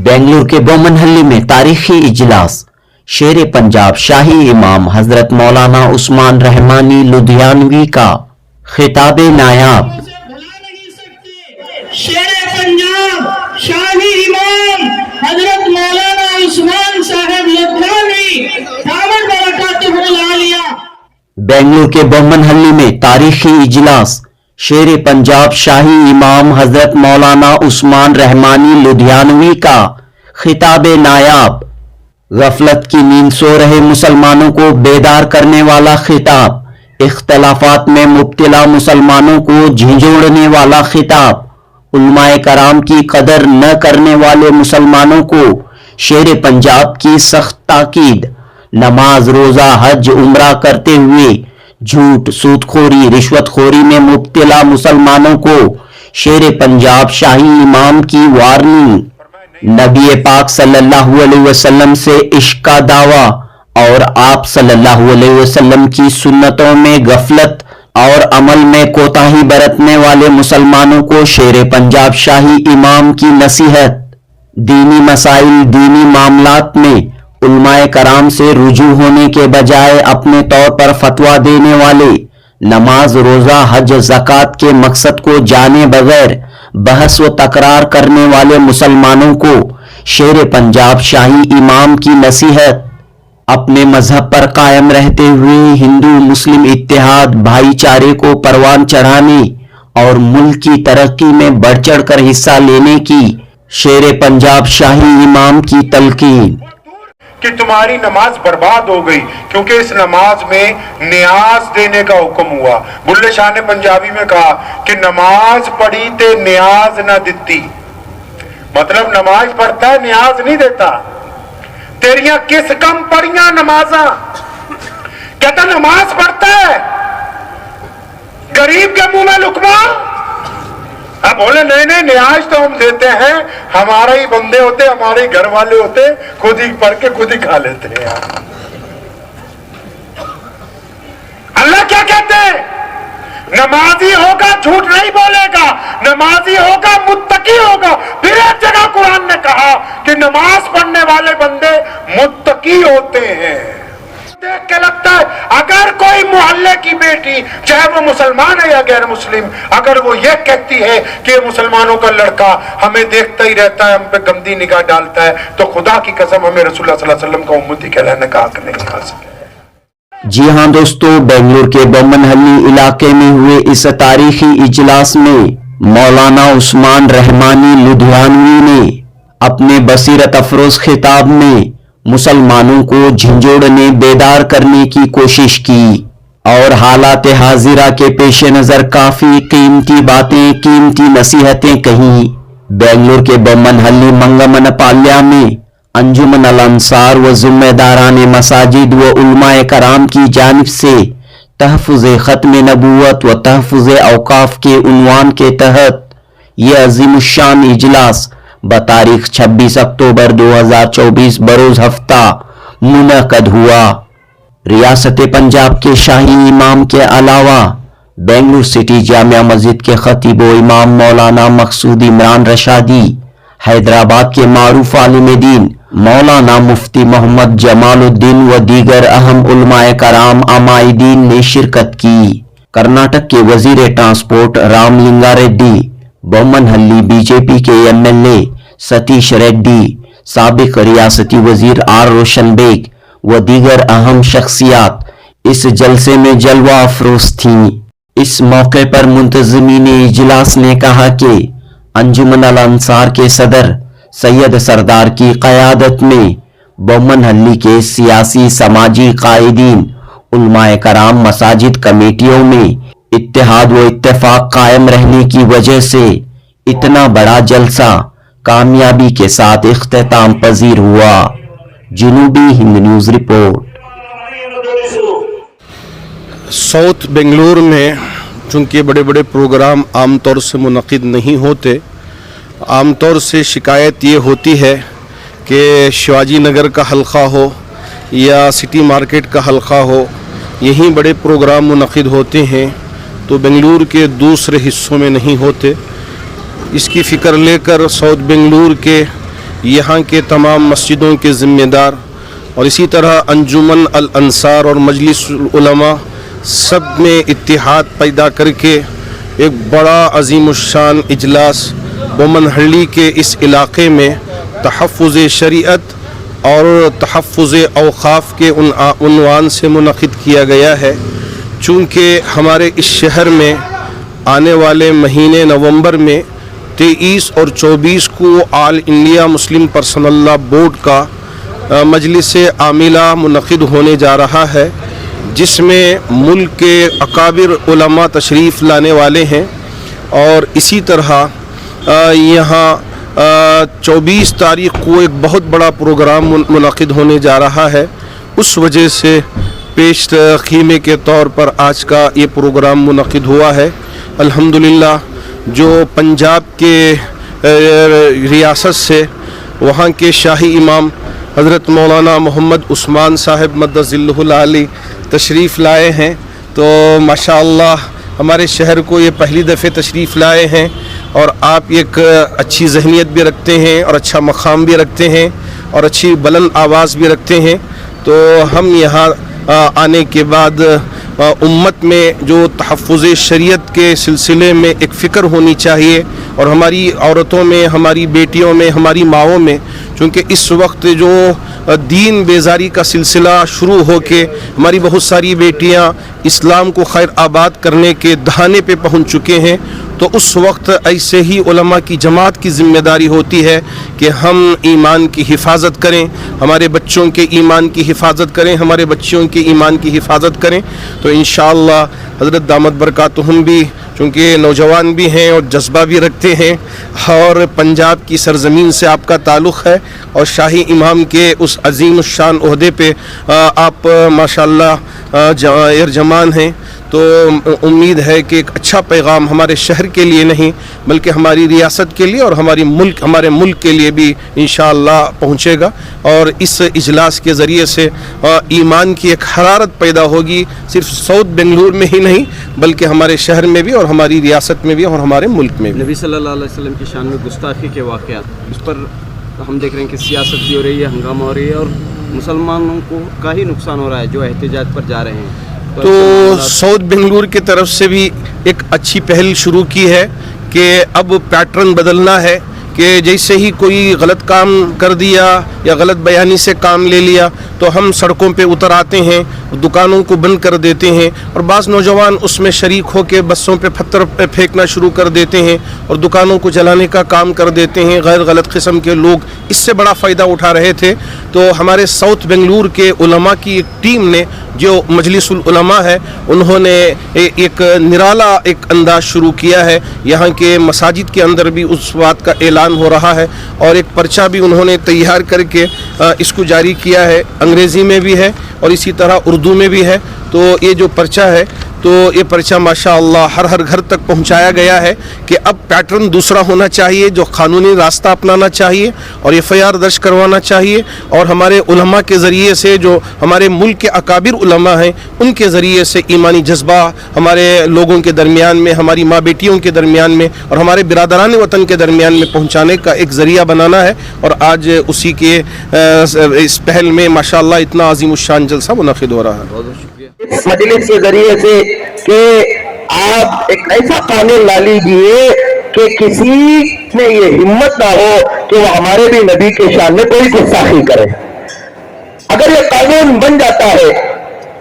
बेंगलुरु के बोमनहल्ली में तारीखी इजलास। शेर पंजाब शाही इमाम हजरत मौलाना उस्मान रहमानी लुधियानवी का खिताब नायाब। शेर पंजाब शाही इमाम हजरत मौलाना उस्मान साहब लुधियानवी दामद बरकातुहुल आलिया। बेंगलुरु के बोमनहल्ली में तारीखी इजलास। शेर पंजाब शाही इमाम हजरत मौलाना उस्मान रहमानी लुधियानवी का खिताब नायाब। गफलत की नींद सो रहे मुसलमानों को बेदार करने वाला खिताब। इख्तलाफात में मुब्तला मुसलमानों को झिंझोड़ने वाला खिताब। उलमाए कराम की कदर न करने वाले मुसलमानों को शेर पंजाब की सख्त ताकीद। नमाज रोजा हज उम्रा करते हुए झूठ सूदखोरी रिश्वतखोरी में मुब्तला मुसलमानों को शेर पंजाब शाही इमाम की वार्निंग। नबी पाक सल्लल्लाहु अलैहि वसल्लम से इश्क का दावा और आप सल्लल्लाहु अलैहि वसल्लम की सुन्नतों में गफलत और अमल में कोताही बरतने वाले मुसलमानों को शेर पंजाब शाही इमाम की नसीहत। दीनी मसाइल दीनी मामलात में उलमाए कराम से रुजू होने के बजाय अपने तौर पर फतवा देने वाले, नमाज रोजा हज ज़कात के मकसद को जाने बगैर बहस व तकरार करने वाले मुसलमानों को शेर पंजाब शाही इमाम की नसीहत। अपने मजहब पर कायम रहते हुए हिंदू मुस्लिम इत्तेहाद भाईचारे को परवान चढ़ाने और मुल्क की तरक्की में बढ़ चढ़ कर हिस्सा लेने की शेर पंजाब शाही इमाम की तलकीन कि तुम्हारी नमाज बर्बाद हो गई क्योंकि इस नमाज में नियाज देने का हुक्म हुआ। बुल्ले शाह ने पंजाबी में कहा कि नमाज पढ़ी ते नियाज ना दिती, मतलब नमाज पढ़ता है नियाज नहीं देता। तेरियां किस कम पढ़ियां नमाजा? कहता नमाज पढ़ता है गरीब के मुंह में लुकमा। अब बोले नहीं नहीं नियाज तो हम देते हैं, हमारे ही बंदे होते हमारे ही घर वाले होते, खुद ही पढ़ के खुद ही खा लेते हैं। अल्लाह क्या कहते हैं? नमाजी होगा झूठ नहीं बोलेगा, नमाजी होगा मुत्तकी होगा। फिर एक जगह कुरान ने कहा कि नमाज पढ़ने वाले बंदे मुत्तकी होते हैं। देख के लगता है अगर कोई मोहल्ले की बेटी चाहे वो मुसलमान है या गैर मुस्लिम, अगर वो ये कहती है कि मुसलमानों का लड़का हमें देखता ही रहता है, हम पे गंदी निगाह डालता है, तो खुदा की कसम हमें रसूलुल्लाह सल्लल्लाहु अलैहि वसल्लम का उम्मती कहलाने का हक नहीं हासिल। जी हाँ दोस्तों, बेंगलुरु के बोमनहल्ली इलाके में हुए इस तारीखी इजलास में मौलाना उस्मान रहमानी लुधियानवी ने अपने बसीरत अफरोज खिताब में मुसलमानों को झिंझोड़ने बेदार करने की कोशिश की और हालात हाजिरा के पेश नजर काफी कीमती बातें कीमती नसीहतें कहीं। बेंगलुरु के बोमनहल्ली मंगमन पाल्या में अंजुमन अल अंसार व जिम्मेदारान मसाजिद व उलमाए कराम की जानिब से तहफ़्फ़ुज़ ख़त्म नबूवत व तहफ़्फ़ुज़ औक़ाफ़ के उन्वान के तहत ये अज़ीमुश्शान इजलास बतारीख 26 अक्टूबर 2024 बरोज हफ्ता मुनक़द हुआ। रियासत पंजाब के शाही इमाम के अलावा बेंगलुरु सिटी जामिया मस्जिद के खतीब व इमाम मौलाना मकसूद इमरान रशादी, हैदराबाद के मारूफ आलिम दीन मौलाना मुफ्ती मोहम्मद जमालुद्दीन व दीगर अहम उलमाए कराम अमाइदीन ने शिरकत की। कर्नाटक के वजीर ट्रांसपोर्ट रामलिंगा रेड्डी, बोमनहल्ली बीजेपी के एमएलए सतीश रेड्डी, साबिक रियासती वजीर आर रोशन बेग व दीगर अहम शख्सियात इस जलसे में जलवा अफरोज थीं। इस मौके पर मुंतज़मीन इजलास ने कहा कि अंजुमन अल अंसार के सदर सैयद सरदार की क़यादत में बोमनहल्ली के सियासी समाजी कायदीन उलमाए कराम मसाजिद कमेटियों में इत्तेहाद व इत्तेफाक कायम रहने की वजह से इतना बड़ा जलसा कामयाबी के साथ इख्तिताम पजीर हुआ। जनूबी Hind news report. South Bengaluru में चूँकि बड़े बड़े प्रोग्राम आमतौर से मुनक़िद नहीं होते, आमतौर से शिकायत ये होती है कि शिवाजी नगर का हल्का हो या सिटी मार्केट का हल्का हो, यहीं बड़े प्रोग्राम मुनक़िद होते हैं, तो बेंगलुरु के दूसरे हिस्सों में नहीं होते। इसकी फ़िक्र लेकर साउथ बेंगलुरु के यहाँ के तमाम मस्जिदों के ज़िम्मेदार और इसी तरह अंजुमन अल अंसार और मजलिस उलमा सब में इत्तिहाद पैदा करके एक बड़ा अजीमुशान इजलास बोमनहल्ली के इस इलाक़े में तहफ़्फ़ुज़ शरीयत और तहफ़्फ़ुज़ औक़ाफ़ के उन्वान से मुनक़िद किया गया है। चूँकि हमारे इस शहर में आने वाले महीने नवंबर में 23 और 24 को all India Muslim personal law board का मजलिस आमिला मुनक़िद होने जा रहा है, जिसमें मुल्क के अकाबिर उलमा तशरीफ़ लाने वाले हैं। और इसी तरह यहाँ 24 तारीख़ को एक बहुत बड़ा प्रोग्राम मुनक़िद होने जा रहा है। उस वजह से पेश ख़ीमे के तौर पर आज का ये प्रोग्राम मुनक़िद हुआ है। अल्हम्दुलिल्लाह जो पंजाब के रियासत से वहाँ के शाही इमाम हज़रत मौलाना मोहम्मद उस्मान साहब मद्दज़िल्लुहुल आली तशरीफ़ लाए हैं, तो माशाअल्लाह हमारे शहर को ये पहली दफ़े तशरीफ़ लाए हैं और आप एक अच्छी ज़हनियत भी रखते हैं और अच्छा मक़ाम भी रखते हैं और अच्छी बुलंद आवाज़ भी रखते हैं। तो हम यहाँ आने के बाद उम्मत में जो तहफ़्फ़ुज़ शरीयत के सिलसिले में एक फ़िक्र होनी चाहिए और हमारी औरतों में, हमारी बेटियों में, हमारी माओं में, चूँकि इस वक्त जो दीन बेजारी का सिलसिला शुरू हो के हमारी बहुत सारी बेटियां इस्लाम को खैर आबाद करने के दहाने पे पहुंच चुके हैं, तो उस वक्त ऐसे ही उलमा की जमात की ज़िम्मेदारी होती है कि हम ईमान की हिफाजत करें, हमारे बच्चों के ईमान की हिफाजत करें, हमारे बच्चियों के ईमान की हिफाजत करें। तो इंशाअल्लाह हज़रत दामत बरकातुहुम भी चूँकि नौजवान भी हैं और जज्बा भी रखते हैं और पंजाब की सरज़मीन से आपका ताल्लुक़ है और शाही इमाम के उस अज़ीम शान ओहदे पे आप माशाअल्लाह जमान हैं, तो उम्मीद है कि एक अच्छा पैगाम हमारे शहर के लिए नहीं बल्कि हमारी रियासत के लिए और हमारे मुल्क के लिए भी इंशाअल्लाह पहुँचेगा। और इस इजलास के ज़रिए से ईमान की एक हरारत पैदा होगी, सिर्फ साउथ बेंगलुरु में ही नहीं बल्कि हमारे शहर में भी और हमारी रियासत में भी और हमारे मुल्क में भी। नबी सल्लल्लाहु अलैहि वसल्लम की शान में गुस्ताखी के वाक़यात, इस पर हम देख रहे हैं कि सियासत भी हो रही है, हंगामा हो रही है और मुसलमानों को का ही नुकसान हो रहा है जो एहतिजाज पर जा रहे हैं। तो साउथ बेंगलुरु की तरफ से भी एक अच्छी पहल शुरू की है कि अब पैटर्न बदलना है कि जैसे ही कोई गलत काम कर दिया या गलत बयानी से काम ले लिया तो हम सड़कों पे उतर आते हैं, दुकानों को बंद कर देते हैं और बाज़ नौजवान उसमें शरीक हो के बसों पे पत्थर फेंकना शुरू कर देते हैं और दुकानों को जलाने का काम कर देते हैं। गैर गलत किस्म के लोग इससे बड़ा फ़ायदा उठा रहे थे। तो हमारे साउथ बेंगलुरु के उलमा की एक टीम ने जो मजलिसुल उलमा है उन्होंने एक निराला एक अंदाज शुरू किया है। यहाँ के मसाजिद के अंदर भी उस बात का ऐलान हो रहा है और एक पर्चा भी उन्होंने तैयार करके इसको जारी किया है, अंग्रेज़ी में भी है और इसी तरह उर्दू में भी है। तो ये जो पर्चा है तो ये पर्चा माशाअल्लाह हर घर तक पहुंचाया गया है कि अब पैटर्न दूसरा होना चाहिए, जो कानूनी रास्ता अपनाना चाहिए और FIR दर्ज करवाना चाहिए और हमारे उलमा के ज़रिए से जो हमारे मुल्क के अकाबिर उलमा हैं उनके ज़रिए से ईमानी जज्बा हमारे लोगों के दरमियान में, हमारी माँ बेटियों के दरमियान में और हमारे बिरादरान वतन के दरमियान में पहुँचाने का एक ज़रिया बनाना है। और आज उसी के इस पहल में माशाअल्लाह इतना अज़ीमुश्शान जलसा मुनक़िद हो रहा है। बहुत बहुत शुक्रिया। इस मजलिस के जरिए से कि आप एक ऐसा कानून ला लीजिए कि किसी में ये हिम्मत ना हो कि वो हमारे भी नबी के शान में कोई गुस्ताखी करे। अगर ये कानून बन जाता है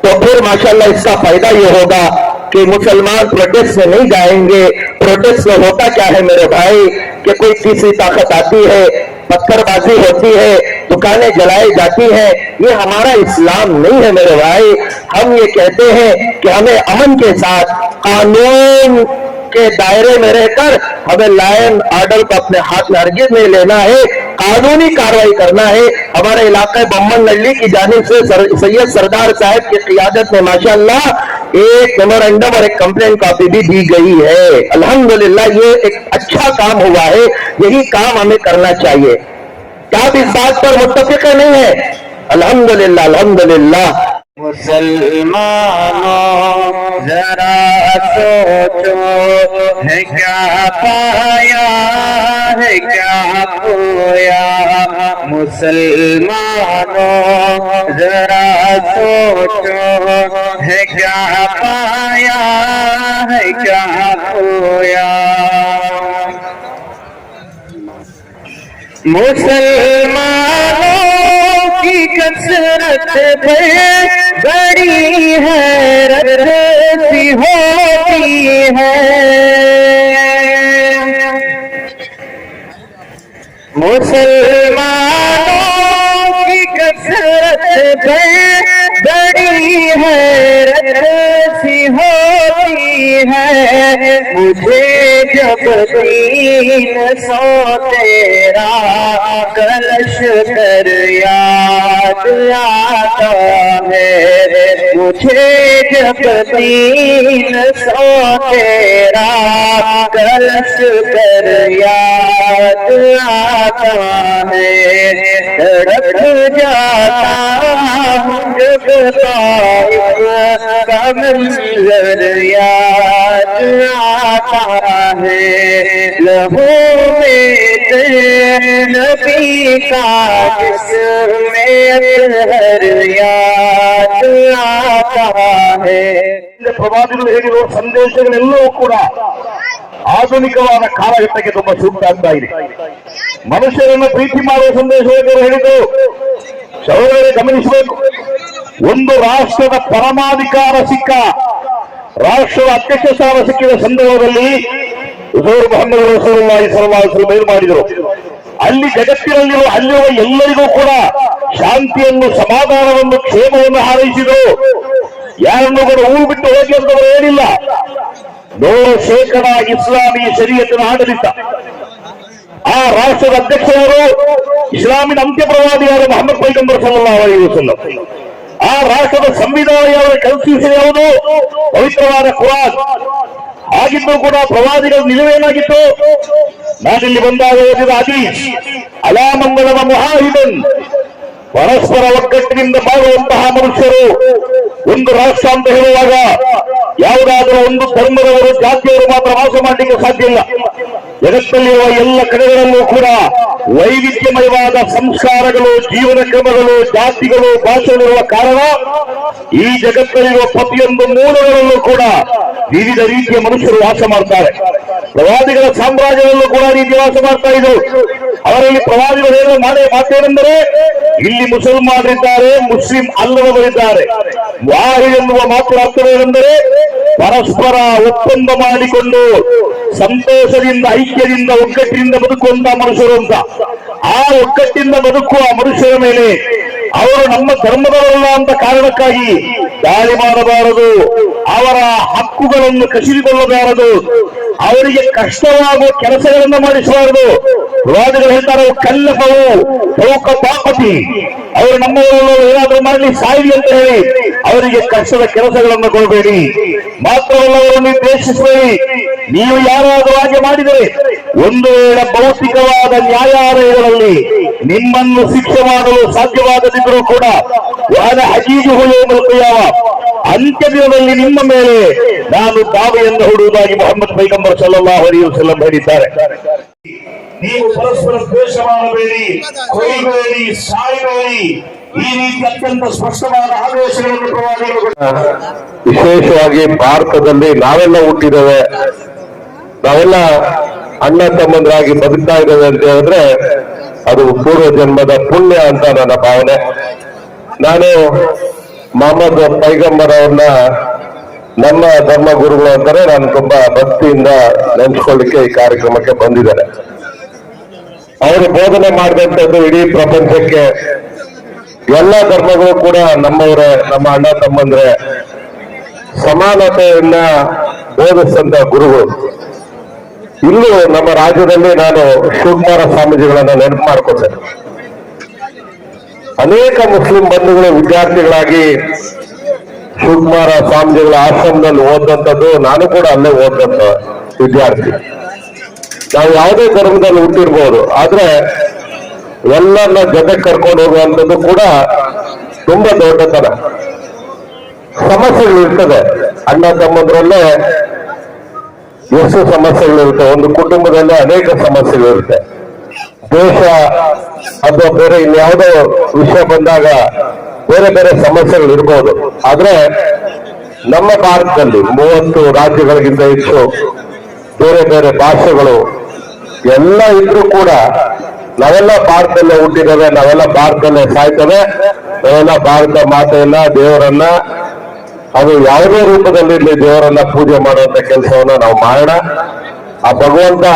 तो फिर माशाअल्लाह इसका फायदा ये होगा कि मुसलमान प्रोटेस्ट में नहीं जाएंगे। प्रोटेस्ट में होता क्या है मेरे भाई कि कोई तीसरी ताकत आती है, पत्थरबाजी होती है, दुकानें जलाई जाती हैं। ये हमारा इस्लाम नहीं है मेरे भाई। हम ये कहते हैं कि हमें अमन के साथ कानून के दायरे में रहकर हमें लायन ऑर्डर को अपने हाथ में हरगिज़ नहीं लेना है, कानूनी कार्रवाई करना है। हमारे इलाके बोमनहल्ली की जानिब से सैयद सरदार साहब की क़ियादत में माशाअल्लाह एक मेमोरेंडम और एक कंप्लेंट कॉपी भी दी गई है। अल्हम्दुलिल्लाह ये एक अच्छा काम हुआ है, यही काम हमें करना चाहिए। क्या आप इस बात पर मुत्तफिक नहीं है? अल्हम्दुलिल्लाह अल्हम्दुलिल्लाह। मुसलमानों जरा सोचो है है क्या पाया है क्या खोया मुसलमानों जरा सोचो है क्या पाया है क्या खोया मुसलमानों की कसरत पे बड़ी हैरत सी होती है मुसलमानों की कसरत पे बड़ी हैरत सी होती है मुझे जब 300 तेरा कलश कर याद आता है मुझे जब 300 तेरा कलश कर याद आता है तड़प जाता हूँ जब ताइफ का मंजर याद आता है लहू में नबी का जिसमें अतहर याद आता है ಪ್ರವಾದಿಗಳು ಹೇಳಿರುವ ಸಂದೇಶಗಳೆಲ್ಲವೂ ಕೂಡ ಆಧುನಿಕವಾದ ಕಾಲಘಟ್ಟಕ್ಕೆ ತುಂಬಾ ಸೂಕ್ತ ಆಗ್ತಾ ಇದೆ. ಮನುಷ್ಯರನ್ನು ಪ್ರೀತಿ ಮಾಡುವ ಸಂದೇಶವನ್ನು ಹೇಳಿದ್ದು ಸಹೋದರರೇ ಗಮನಿಸಬೇಕು. ಒಂದು ರಾಷ್ಟ್ರದ ಪರಮಾಧಿಕಾರ ಸಿಕ್ಕ ರಾಷ್ಟ್ರದ ಅಧ್ಯಕ್ಷ ಸ್ಥಾನ ಸಿಕ್ಕಿದ ಸಂದರ್ಭದಲ್ಲಿ ಮೊಹಮ್ಮದ್ ರಸೂಲುಲ್ಲಾಹಿ ಸಲ್ಲಲ್ಲಾಹು ಅಲೈಹಿ ವಸಲ್ಲಂ ಏನು ಮಾಡಿದರು? ಅಲ್ಲಿ ಜಗತ್ತಿನಲ್ಲಿರುವ ಅಲ್ಲಿರುವ ಎಲ್ಲರಿಗೂ ಕೂಡ ಶಾಂತಿಯನ್ನು, ಸಮಾಧಾನವನ್ನು, ಕ್ಷೇಮವನ್ನು ಹಾರೈಸಿದರು. ಯಾರನ್ನು ಕೂಡ ಊರು ಬಿಟ್ಟು ಹೋಗಿ ಅಂತವರು ಹೇಳಿಲ್ಲ. 100% ಇಸ್ಲಾಮಿ ಶರೀಯತ್ತಿನ ಆಡಳಿತ. ಆ ರಾಷ್ಟ್ರದ ಅಧ್ಯಕ್ಷರು ಇಸ್ಲಾಮಿನ ಅಂತ್ಯ ಪ್ರವಾದಿಯಾದ ಮೊಹಮ್ಮದ್ ಪೈಗಂಬರ್ ಸಲ್ಲಲ್ಲಾಹು ಅಲೈಹಿ ವಸಲ್ಲಂ. ಆ ರಾಷ್ಟ್ರದ ಸಂವಿಧಾನ ಯಾವುದು, ಕಾನ್ಸ್ಟಿಟ್ಯೂಷನ್ ಯಾವುದು? ಪವಿತ್ರವಾದ ಕುರಾನ್. ಆಗಿದ್ದು ಕೂಡ ಪ್ರವಾದಿಗಳ ನಿಲುವೇನಾಗಿತ್ತು? ನಾನಿಲ್ಲಿ ಬಂದಾಗ ಓದಿದ ಹದೀಸ್, ಅಲಾ ಮಂಗಳವ ಮುಹಾಹಿದನ್, ಪರಸ್ಪರ ಒಗ್ಗಟ್ಟಿನಿಂದ ಬಾಳುವಂತಹ ಮನುಷ್ಯರು. ಒಂದು ರಾಷ್ಟ್ರ ಅಂತ ಹೇಳುವಾಗ ಯಾವುದಾದರೂ ಒಂದು ಧರ್ಮದವರು, ಜಾತಿಯವರು ಮಾತ್ರ ವಾಸ ಮಾಡಲಿಕ್ಕೆ ಸಾಧ್ಯ ಇಲ್ಲ. ಜಗತ್ತಲ್ಲಿರುವ ಎಲ್ಲ ಕಡೆಗಳಲ್ಲೂ ಕೂಡ ವೈವಿಧ್ಯಮಯವಾದ ಸಂಸ್ಕಾರಗಳು, ಜೀವನ ಕ್ರಮಗಳು, ಜಾತಿಗಳು, ಭಾಷೆಗಳಿರುವ ಕಾರಣ ಈ ಜಗತ್ತಲ್ಲಿರುವ ಪ್ರತಿಯೊಂದು ಮೂಲಗಳಲ್ಲೂ ಕೂಡ ವಿವಿಧ ರೀತಿಯ ಮನುಷ್ಯರು ವಾಸ ಮಾಡ್ತಾರೆ. ಪ್ರವಾದಿಗಳ ಸಾಮ್ರಾಜ್ಯದಲ್ಲೂ ಕೂಡ ರೀತಿ ವಾಸ ಮಾಡ್ತಾ ಇದ್ರು. ಅವರಲ್ಲಿ ಪ್ರವಾದಿಗಳು ಹೇಳುವ ಮಾತೇನೆಂದರೆ, ಇಲ್ಲಿ ಮುಸಲ್ಮಾನರಿದ್ದಾರೆ, ಮುಸ್ಲಿಂ ಅಲ್ಲದವರಿದ್ದಾರೆ. ವಾಹಿ ಎನ್ನುವ ಮಾತಿನ ಅರ್ಥವೇನೆಂದರೆ ಪರಸ್ಪರ ಒಪ್ಪಂದ ಮಾಡಿಕೊಂಡು ಸಂತೋಷದಿಂದ, ಐಕ್ಯದಿಂದ, ಒಗ್ಗಟ್ಟಿನಿಂದ ಬದುಕುವಂತಹ ಮನುಷ್ಯರು ಅಂತ. ಆ ಒಗ್ಗಟ್ಟಿಂದ ಬದುಕುವ ಮನುಷ್ಯರ ಮೇಲೆ ಅವರು ನಮ್ಮ ಧರ್ಮದವರಲ್ಲ ಅಂತ ಕಾರಣಕ್ಕಾಗಿ ದಾಳಿ ಮಾಡಬಾರದು, ಅವರ ಹಕ್ಕುಗಳನ್ನು ಕಸಿದುಕೊಳ್ಳಬಾರದು, ಅವರಿಗೆ ಕಷ್ಟವಾಗುವ ಕೆಲಸಗಳನ್ನು ಮಾಡಿಸಬಾರದು. ಪ್ರವಾದಿಗಳು ಹೇಳ್ತಾರೆ, ಕಲ್ಲಫವು ಫೌಕ ತಾಕತಿ, ಅವರು ನಮ್ಮವರನ್ನು ಏನಾದರೂ ಮಾಡಲಿ, ಸಾಯಿಲಿ ಅಂತ ಹೇಳಿ ಅವರಿಗೆ ಕಷ್ಟದ ಕೆಲಸಗಳನ್ನು ಕೊಡಬೇಡಿ. ಮಾತ್ರವಲ್ಲ, ಅವರನ್ನು ದ್ವೇಷಿಸಬೇಡಿ. ನೀವು ಯಾರಾದರೂ ಹಾಗೆ ಮಾಡಿದರೆ ಒಂದು ವೇಳೆ ಭೌತಿಕವಾದ ನ್ಯಾಯಾಲಯಗಳಲ್ಲಿ ನಿಮ್ಮನ್ನು ಶಿಕ್ಷೆ ಮಾಡಲು ಸಾಧ್ಯವಾಗದಿದ್ದರೂ ಕೂಡ ಹಜೀಜು ಯಾವ ಅಂತ್ಯ ದಿನದಲ್ಲಿ ನಿಮ್ಮ ಮೇಲೆ ನಾನು ದಾವೆಯನ್ನು ಹೂಡುವುದಾಗಿ ಮೊಹಮ್ಮದ್ ಪೈಗಂಬರ್ ಸಲ್ಲಲ್ಲಾಹು ಅಲೈಹಿ ವಸಲ್ಲಂ ಹೇಳಿದ್ದಾರೆ. ನೀವು ಪರಸ್ಪರ ದ್ವೇಷ ಮಾಡಬೇಡಿ, ಕೊಯ್ಯಬೇಡಿ, ಸಾಯಬೇಡಿ. ಈ ರೀತಿ ಅತ್ಯಂತ ಸ್ಪಷ್ಟವಾದ ಆದೇಶಗಳನ್ನು ಪ್ರವಾದಿಗಳು. ವಿಶೇಷವಾಗಿ ಭಾರತದಲ್ಲಿ ನಾವೆಲ್ಲ ಹುಟ್ಟಿದ್ದೇವೆ, ನಾವೆಲ್ಲ ಅಣ್ಣ ತಮ್ಮಂದರಾಗಿ ಬದುಕ್ತಾ ಇದ್ದೇವೆ ಅಂತ ಹೇಳಿದ್ರೆ ಅದು ಪೂರ್ವ ಜನ್ಮದ ಪುಣ್ಯ ಅಂತ ನನ್ನ ಭಾವನೆ. ನಾನು ಮೊಹಮ್ಮದ್ ಪೈಗಂಬರ್ ಅವ್ರನ್ನ ನಮ್ಮ ಧರ್ಮ ಗುರುಗಳು ಅಂತಾರೆ ನಾನು ತುಂಬಾ ಭಕ್ತಿಯಿಂದ ನೆನೆಸ್ಕೊಳ್ಳಿಕ್ಕೆ ಈ ಕಾರ್ಯಕ್ರಮಕ್ಕೆ ಬಂದಿದ್ದಾರೆ. ಅವರು ಬೋಧನೆ ಮಾಡಿದಂಥದ್ದು ಇಡೀ ಪ್ರಪಂಚಕ್ಕೆ ಎಲ್ಲ ಧರ್ಮಗಳು ಕೂಡ ನಮ್ಮವರೇ, ನಮ್ಮ ಅಣ್ಣ ತಮ್ಮಂದ್ರೆ, ಸಮಾನತೆಯನ್ನ ಬೋಧಿಸಿದಂತ ಗುರುಗಳು. ಇಲ್ಲೂ ನಮ್ಮ ರಾಜ್ಯದಲ್ಲಿ ನಾನು ಶಿವಕುಮಾರ ಸ್ವಾಮೀಜಿಗಳನ್ನ ನೆನಪು ಮಾಡ್ಕೊತೇನೆ. ಅನೇಕ ಮುಸ್ಲಿಂ ಬಂಧುಗಳು ವಿದ್ಯಾರ್ಥಿಗಳಾಗಿ ಶಿವಕುಮಾರ ಸ್ವಾಮೀಜಿಗಳ ಆಶ್ರಮದಲ್ಲಿ ಓದಂಥದ್ದು, ನಾನು ಕೂಡ ಅಲ್ಲೇ ಓದಂತ ವಿದ್ಯಾರ್ಥಿ. ನಾವು ಯಾವುದೇ ಧರ್ಮದಲ್ಲಿ ಹುಟ್ಟಿರ್ಬೋದು, ಆದ್ರೆ ಎಲ್ಲರನ್ನ ಜೊತೆಗೆ ಕರ್ಕೊಂಡು ಹೋಗುವಂಥದ್ದು ಕೂಡ ತುಂಬಾ ದೊಡ್ಡತನ. ಸಮಸ್ಯೆಗಳು ಇರ್ತದೆ ಅಣ್ಣ ತಮ್ಮಂದ್ರಲ್ಲೇ, ಎಷ್ಟು ಸಮಸ್ಯೆಗಳಿರುತ್ತೆ, ಒಂದು ಕುಟುಂಬದಲ್ಲಿ ಅನೇಕ ಸಮಸ್ಯೆಗಳಿರುತ್ತೆ. ದೇಶ ಅಥವಾ ಬೇರೆ ಇನ್ಯಾವುದೋ ವಿಷಯ ಬಂದಾಗ ಬೇರೆ ಬೇರೆ ಸಮಸ್ಯೆಗಳು ಇರ್ಬೋದು. ಆದ್ರೆ ನಮ್ಮ ಭಾರತದಲ್ಲಿ 30 ರಾಜ್ಯಗಳಿಗಿಂತ ಹೆಚ್ಚು ಬೇರೆ ಬೇರೆ ಭಾಷೆಗಳು ಎಲ್ಲ ಇದ್ರೂ ಕೂಡ ನಾವೆಲ್ಲ ಭಾರತದಲ್ಲೇ ಹುಟ್ಟಿದ್ದೇವೆ, ನಾವೆಲ್ಲ ಭಾರತದಲ್ಲೇ ಸಾಯ್ತೇವೆ, ನಾವೆಲ್ಲ ಭಾರತ ಮಾತೆಯನ್ನ, ದೇವರನ್ನ, ಅದು ಯಾವುದೇ ರೂಪದಲ್ಲಿ ದೇವರನ್ನ ಪೂಜೆ ಮಾಡುವಂತ ಕೆಲಸವನ್ನ ನಾವು ಮಾಡೋಣ. ಆ ಭಗವಂತ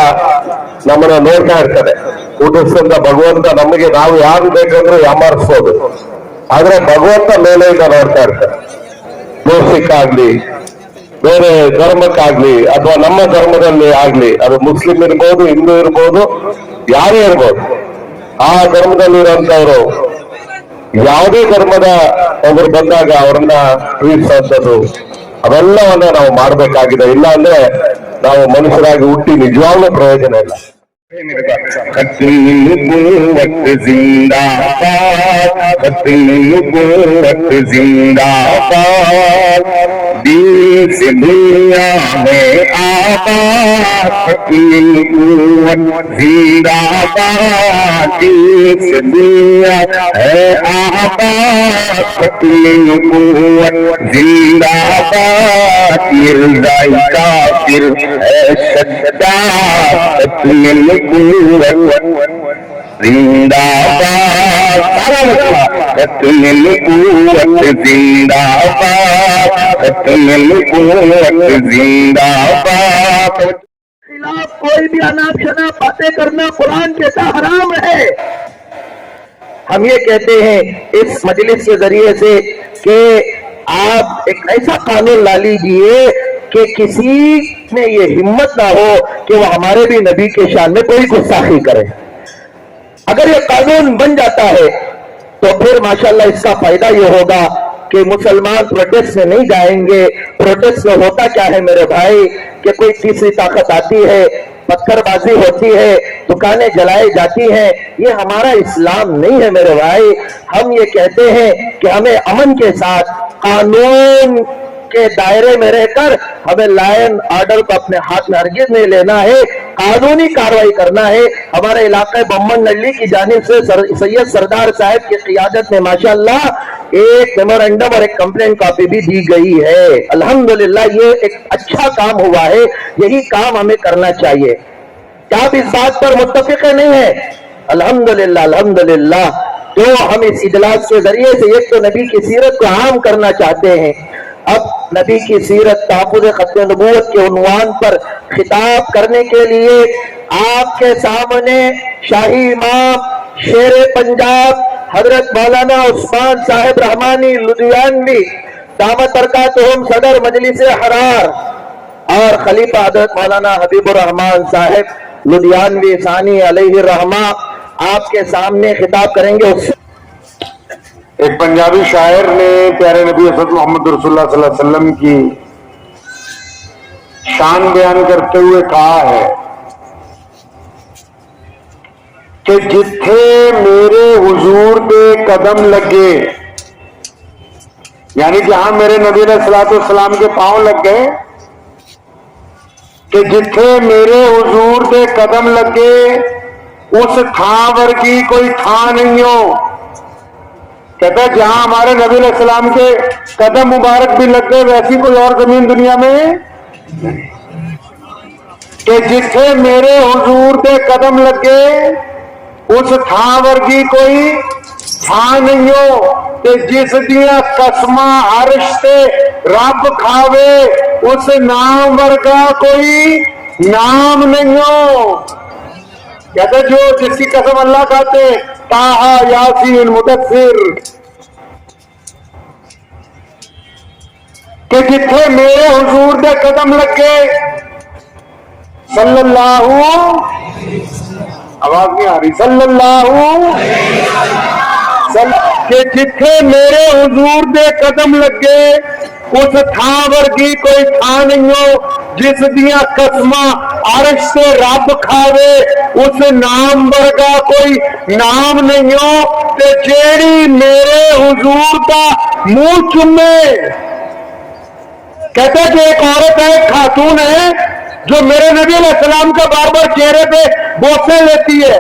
ನಮ್ಮನ್ನ ನೋಡ್ತಾ ಇರ್ತಾರೆ. ಹುಟ್ಟಿಸಿದ ಭಗವಂತ ನಮಗೆ, ನಾವು ಯಾರು ಬೇಕಂದ್ರೂ ಯಾಮಾರಿಸ್ಬೋದು, ಆದ್ರೆ ಭಗವಂತ ಮೇಲೆಯಿಂದ ನೋಡ್ತಾ ಇರ್ತಾರೆ. ದೇಶಕ್ಕಾಗ್ಲಿ, ಬೇರೆ ಧರ್ಮಕ್ಕಾಗ್ಲಿ, ಅಥವಾ ನಮ್ಮ ಧರ್ಮದಲ್ಲಿ ಆಗ್ಲಿ, ಅದು ಮುಸ್ಲಿಂ ಇರ್ಬೋದು, ಹಿಂದೂ ಇರ್ಬೋದು, ಯಾರೇ ಇರ್ಬೋದು, ಆ ಧರ್ಮದಲ್ಲಿರುವಂತವ್ರು ಯಾವುದೇ ಧರ್ಮದ ಒಬ್ಬರು ಬಂದಾಗ ಅವರನ್ನ ಪ್ರೀತಿಸುವಂಥದ್ದು ಅವೆಲ್ಲವನ್ನ ನಾವು ಮಾಡಬೇಕಾಗಿದೆ. ಇಲ್ಲ ಅಂದ್ರೆ ನಾವು ಮನುಷ್ಯರಾಗಿ ಹುಟ್ಟಿ ನಿಜವಾಗ್ಲೂ ಪ್ರಯೋಜನ ಇಲ್ಲ. دین سے دنیا میں آباد زندہ باد، دین سے دنیا ہے آباد زندہ باد، مرزائی کافر ہے شداد زندہ باد، ختم نبوت زندہ باد، ختم نبوت زندہ باد۔ خلاف کوئی بھی اناپ شناپ باتیں کرنا قرآن کہتا حرام ہے۔ ہم یہ کہتے ہیں اس مجلس کے ذریعے سے کہ آپ ایک ایسا قانون لا لیجئے کہ کسی میں یہ ہمت نہ ہو کہ وہ ہمارے بھی نبی کے شان میں کوئی گستاخی کرے۔ اگر یہ قانون بن جاتا ہے تو پھر ماشاءاللہ اس کا فائدہ یہ ہوگا کہ مسلمان پروٹیسٹ میں نہیں جائیں گے۔ پروٹیسٹ میں ہوتا کیا ہے میرے بھائی کہ کوئی تیسری طاقت آتی ہے، پتھر بازی ہوتی ہے، دکانیں جلائی جاتی ہیں۔ یہ ہمارا اسلام نہیں ہے میرے بھائی۔ ہم یہ کہتے ہیں کہ ہمیں امن کے ساتھ قانون کے دائرے میں رہ کر ہمیں لائن آرڈر کو اپنے ہاتھ میں ہرگز نہیں لینا ہے، قانونی کارروائی کرنا ہے۔ ہمارے علاقے بمن نلی کی جانب سے سید سردار صاحب کی قیادت میں ماشاءاللہ ایک میمورنڈم اور ایک کمپلین کاپی بھی دی گئی ہے۔ الحمدللہ یہ ایک اچھا کام ہوا ہے، یہی کام ہمیں کرنا چاہیے۔ کیا آپ اس بات پر متفق نہیں ہیں؟ الحمدللہ الحمدللہ۔ جو ہم اس اجلاس کے ذریعے سے ایک تو نبی کی سیرت کو عام کرنا چاہتے ہیں، اب نبی کی سیرت تحفظ ختم نبوت کے عنوان پر خطاب کرنے کے لیے آپ کے سامنے شاہی امام شیر پنجاب حضرت مولانا عثمان صاحب رحمانی لدھیانوی دامت برکاتہم صدر مجلس حرار اور خلیفہ حضرت مولانا حبیب الرحمان صاحب لدھیانوی ثانی علیہ الرحمہ آپ کے سامنے خطاب کریں گے۔ ایک پنجابی شاعر نے پیارے نبی حضرت محمد رسول اللہ صلی اللہ علیہ وسلم کی شان بیان کرتے ہوئے کہا ہے کہ جتھے میرے حضور دے قدم لگے، یعنی جہاں میرے نبی علیہ الصلوۃ والسلام کے پاؤں لگ گئے، کہ جتھے میرے حضور دے قدم لگے اس تھان ورگی کوئی تھان نہیں ہو۔ کہتا ہے جہاں ہمارے نبی علیہ السلام کے قدم مبارک بھی لگ گئے ویسی کوئی اور زمین دنیا میں نہیں، کہ جتھے میرے حضور دے قدم لگے اس تھان ورگی کوئی تھان نہیں ہو، کہ جس دیا قسماں عرش تے رب کھاوے اس نام ورگا کوئی نام نہیں ہو۔ کہتے جو جس کی قسم اللہ کہتے طٰہٰ یاسین مدثر، کہ جتھے میرے حضور دے قدم لگے صلی اللہ، آواز نہیں آ رہی، صلی اللہ، کہ جتھے میرے حضور دے قدم لگے اس تھان ورگی کوئی تھان نہیں ہو، جس دیا قسماں عرش سے رب کھاوے اس نام ورگا کوئی نام نہیں ہو، تے جیڑی میرے حضور دا منہ چومے۔ کہتا کہ ایک عورت ہے، ایک خاتون ہے، जो मेरे नबी अलैहिस्सलाम का बार बार चेहरे पे बोसे लेती है,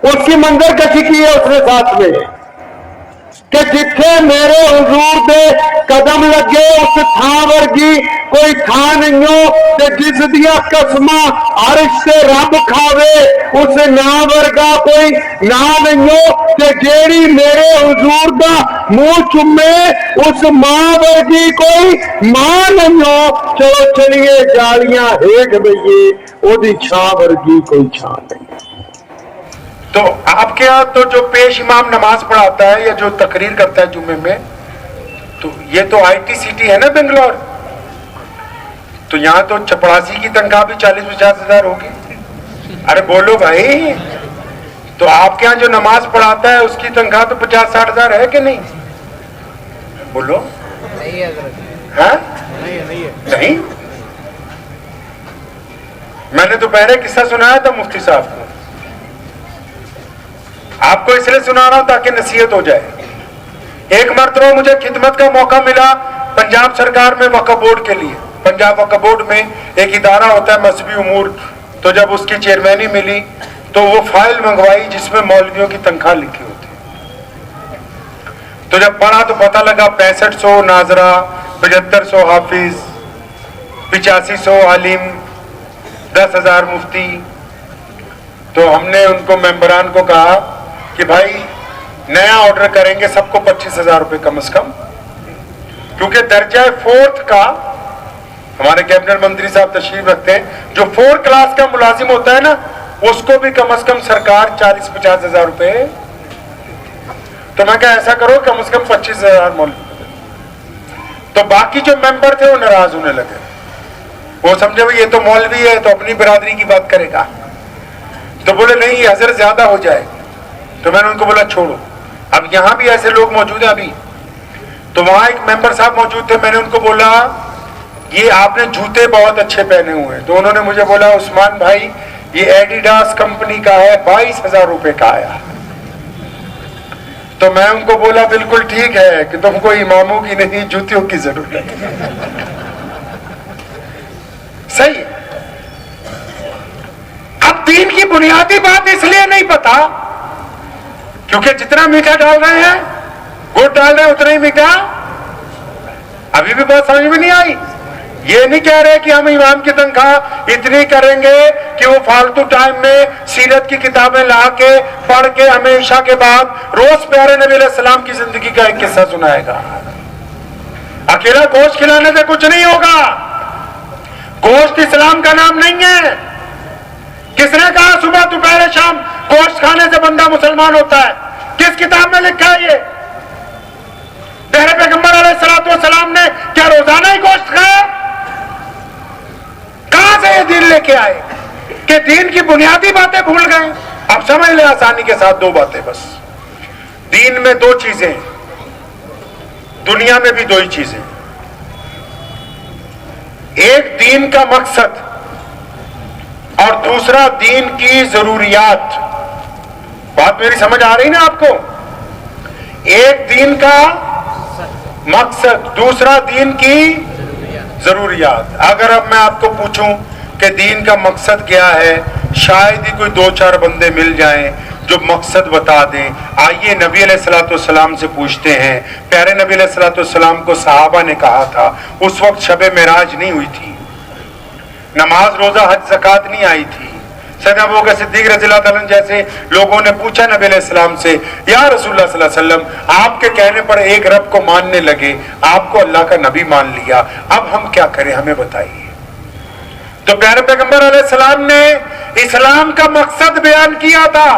उसकी मंजर कशी की है उसने साथ में कि जिथे मेरे हुजूर दे कदम लगे उस थां वर्गी कोई थां नहीं हो, ते जिस दिया कसमा अर्श से रब खावे उस ना वर्गा कोई ना नहीं हो, ते जेड़ी मेरे हुजूर दा मुंह चुमे उस मां वर्गी कोई मां नहीं हो। चलो चलिए जालियां हेठ बइए, ओदी छां वर्गी कोई छां नहीं। तो आपके यहाँ तो जो पेश इमाम नमाज पढ़ाता है या जो तकरीर करता है जुम्मे में, तो ये तो ITCT है ना बेंगलोर, तो यहाँ तो चपरासी की तनख्वाह भी 40-50 हजार होगी। अरे बोलो भाई, तो आपके यहाँ जो नमाज पढ़ाता है उसकी तनख्वाह तो 50-60 हजार है कि नहीं? बोलो नहीं है, नहीं। मैंने तो पहले किस्सा सुनाया था मुफ्ती साहब को, आपको इसलिए सुना रहा हूं ताकि नसीहत हो जाए। एक मरतबा मुझे खिदमत का मौका मिला पंजाब सरकार में वक्फ बोर्ड के लिए। पंजाब वक्फ बोर्ड में एक इदारा होता है मजहबी उमूर, तो जब उसकी चेयरमैनी मिली तो वो फाइल मंगवाई जिसमें मौलवियों की तनख्वाह लिखी होती। तो जब पढ़ा तो पता लगा 6500 नाजरा, 7500 हाफिज, 8500 आलिम, 10,000 मुफ्ती। तो हमने उनको मेंबरान को कहा कि भाई नया ऑर्डर करेंगे सबको 25,000 रुपए कम से कम, क्योंकि दर्जा 4th का हमारे कैबिनेट मंत्री साहब तशरीफ रखते हैं, जो 4th क्लास का मुलाजिम होता है ना, उसको भी कम से कम सरकार 40-50 हजार रुपए। तो मैं क्या ऐसा करो कम से कम 25,000 मौलवी। तो बाकी जो मेंबर थे वो नाराज होने लगे, वो समझे भाई ये तो मौलवी है तो अपनी बिरादरी की बात करेगा। तो बोले नहीं ये हजर ज्यादा हो जाए। तो मैंने उनको बोला छोड़ो, अब यहां भी ऐसे लोग मौजूद हैं अभी। तो वहां एक मेंबर साहब मौजूद थे, मैंने उनको बोला ये आपने जूते बहुत अच्छे पहने हुए हैं। तो उन्होंने मुझे बोला उस्मान भाई ये एडिडास कंपनी का है, 22,000 रुपए का आया। तो मैं उनको बोला बिल्कुल ठीक है कि तुमको इमामों की नहीं जूतियों की जरूरत है। सही है। अब दीन की बुनियादी बात इसलिए नहीं पता क्योंकि जितना मीठा डाल रहे हैं गुड़ डाल रहे हैं उतना ही मीठा। अभी भी बात समझ में नहीं आई। ये नहीं कह रहे कि हम इमाम की तनख्वाह इतनी करेंगे कि वो फालतू टाइम में सीरत की किताबें ला के पढ़ के हमें ईशा के बाद रोज प्यारे नबी अलैहि सलाम की जिंदगी का एक किस्सा सुनाएगा। अकेला गोश्त खिलाने से कुछ नहीं होगा। गोश्त इस्लाम का नाम नहीं है। किसने कहा सुबह दोपहर शाम गोश्त खाने से बंदा मुसलमान होता है? किस किताब में लिखा है ये? प्यारे पैगंबर अलैहिस्सलाम ने क्या रोजाना ही गोश्त खाया? कहां से ये दीन लेके आए कि दीन की बुनियादी बातें भूल गए? अब समझ ले आसानी के साथ 2 बातें बस। दीन में 2 चीजें, दुनिया में भी 2 ही चीजें। एक दीन का मकसद और दूसरा दीन की जरूरियात। बात मेरी समझ आ रही ना आपको? एक दीन का मकसद, दूसरा दीन की जरूरियात। अगर अब मैं आपको पूछूं कि दीन का मकसद क्या है, शायद ही कोई 2-4 बंदे मिल जाएं जो मकसद बता दें। आइए नबी अलैहिस्सलाम से पूछते हैं। प्यारे नबी अलैहिस्सलाम को सहाबा ने कहा था, उस वक्त शब मेराज नहीं हुई थी, नमाज रोजा हज ज़कात नहीं आई थी। सैयदना अबू बकर सिद्दीक रज़ियल्लाहु अन्हु जैसे लोगों ने पूछा नबी अलैहिस्सलाम से, या रसूलुल्लाह सल्लल्लाहु अलैहि वसल्लम आपके कहने पर एक रब को मानने लगे, आपको अल्लाह का नबी मान लिया, अब हम क्या करें, हमें बताइए। तो प्यारे पैगंबर अलैहिस्सलाम ने इस्लाम का मकसद बयान किया था,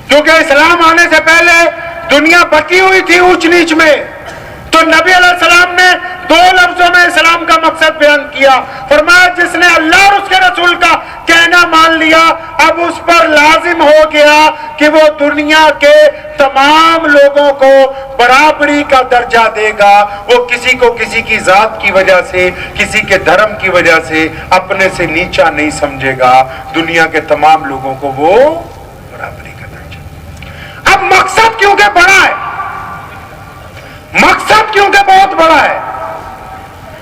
क्योंकि इस्लाम आने से पहले दुनिया बटी हुई थी ऊंच नीच में। तो नबी अलैहिस्सलाम ने 2 लफ्जों में इस्लाम का मकसद बयान किया। फरमाया जिसने अल्लाह और उसके रसूल का कहना मान लिया, अब उस पर लाजिम हो गया कि वो दुनिया के तमाम लोगों को बराबरी का दर्जा देगा। वो किसी को किसी की जात की वजह से, किसी के धर्म की वजह से अपने से नीचा नहीं समझेगा। दुनिया के तमाम लोगों को वो बराबरी का दर्जा। अब मकसद क्योंकि बड़ा है, मकसद क्योंकि बहुत बड़ा है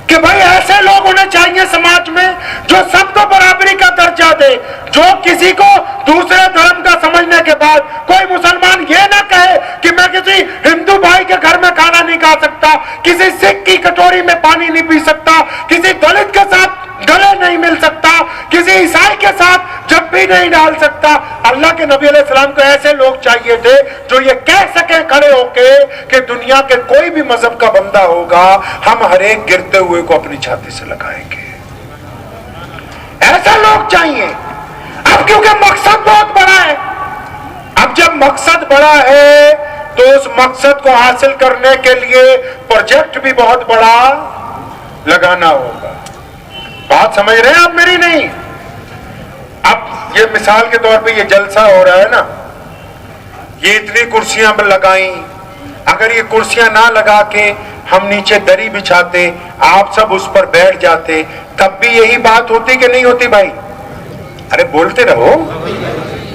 कि भाई ऐसे लोग ہونے چاہیے سماج میں جو سب کو برابری کا درجہ دے, جو کسی کو دوسرے دھرم کا سمجھنے کے بعد کوئی مسلمان یہ نہ کہے کہ میں کسی ہندو بھائی کے گھر میں کھانا نہیں کھا سکتا, کسی سکھ کی کٹوری میں پانی نہیں پی سکتا, کسی دلت کے ساتھ گلے نہیں مل سکتا, کسی عیسائی کے ساتھ جب بھی نہیں ڈال سکتا. اللہ کے نبی علیہ السلام کو ایسے لوگ چاہیے تھے جو یہ کہہ سکیں کھڑے ہو کے کہ دنیا کے کوئی بھی مذہب کا بندہ ہوگا, ہم ہر ایک گرتے ہوئے کو اپنی چھاتی سے لگائیں گے. ایسے لوگ چاہیے. اب کیونکہ مقصد بہت بڑا ہے, اب جب مقصد بڑا ہے تو اس مقصد کو حاصل کرنے کے لیے پروجیکٹ بھی بہت بڑا لگانا ہوگا. بات سمجھ رہے ہیں آپ میری؟ نہیں. اب یہ مثال کے طور پہ یہ جلسہ ہو رہا ہے نا, یہ اتنی کرسیاں لگائیں, اگر یہ کرسیاں نہ لگا کے ہم نیچے دری بچھاتے, آپ سب اس پر بیٹھ جاتے, تب بھی یہی بات ہوتی کہ نہیں ہوتی بھائی؟ ارے بولتے رہو.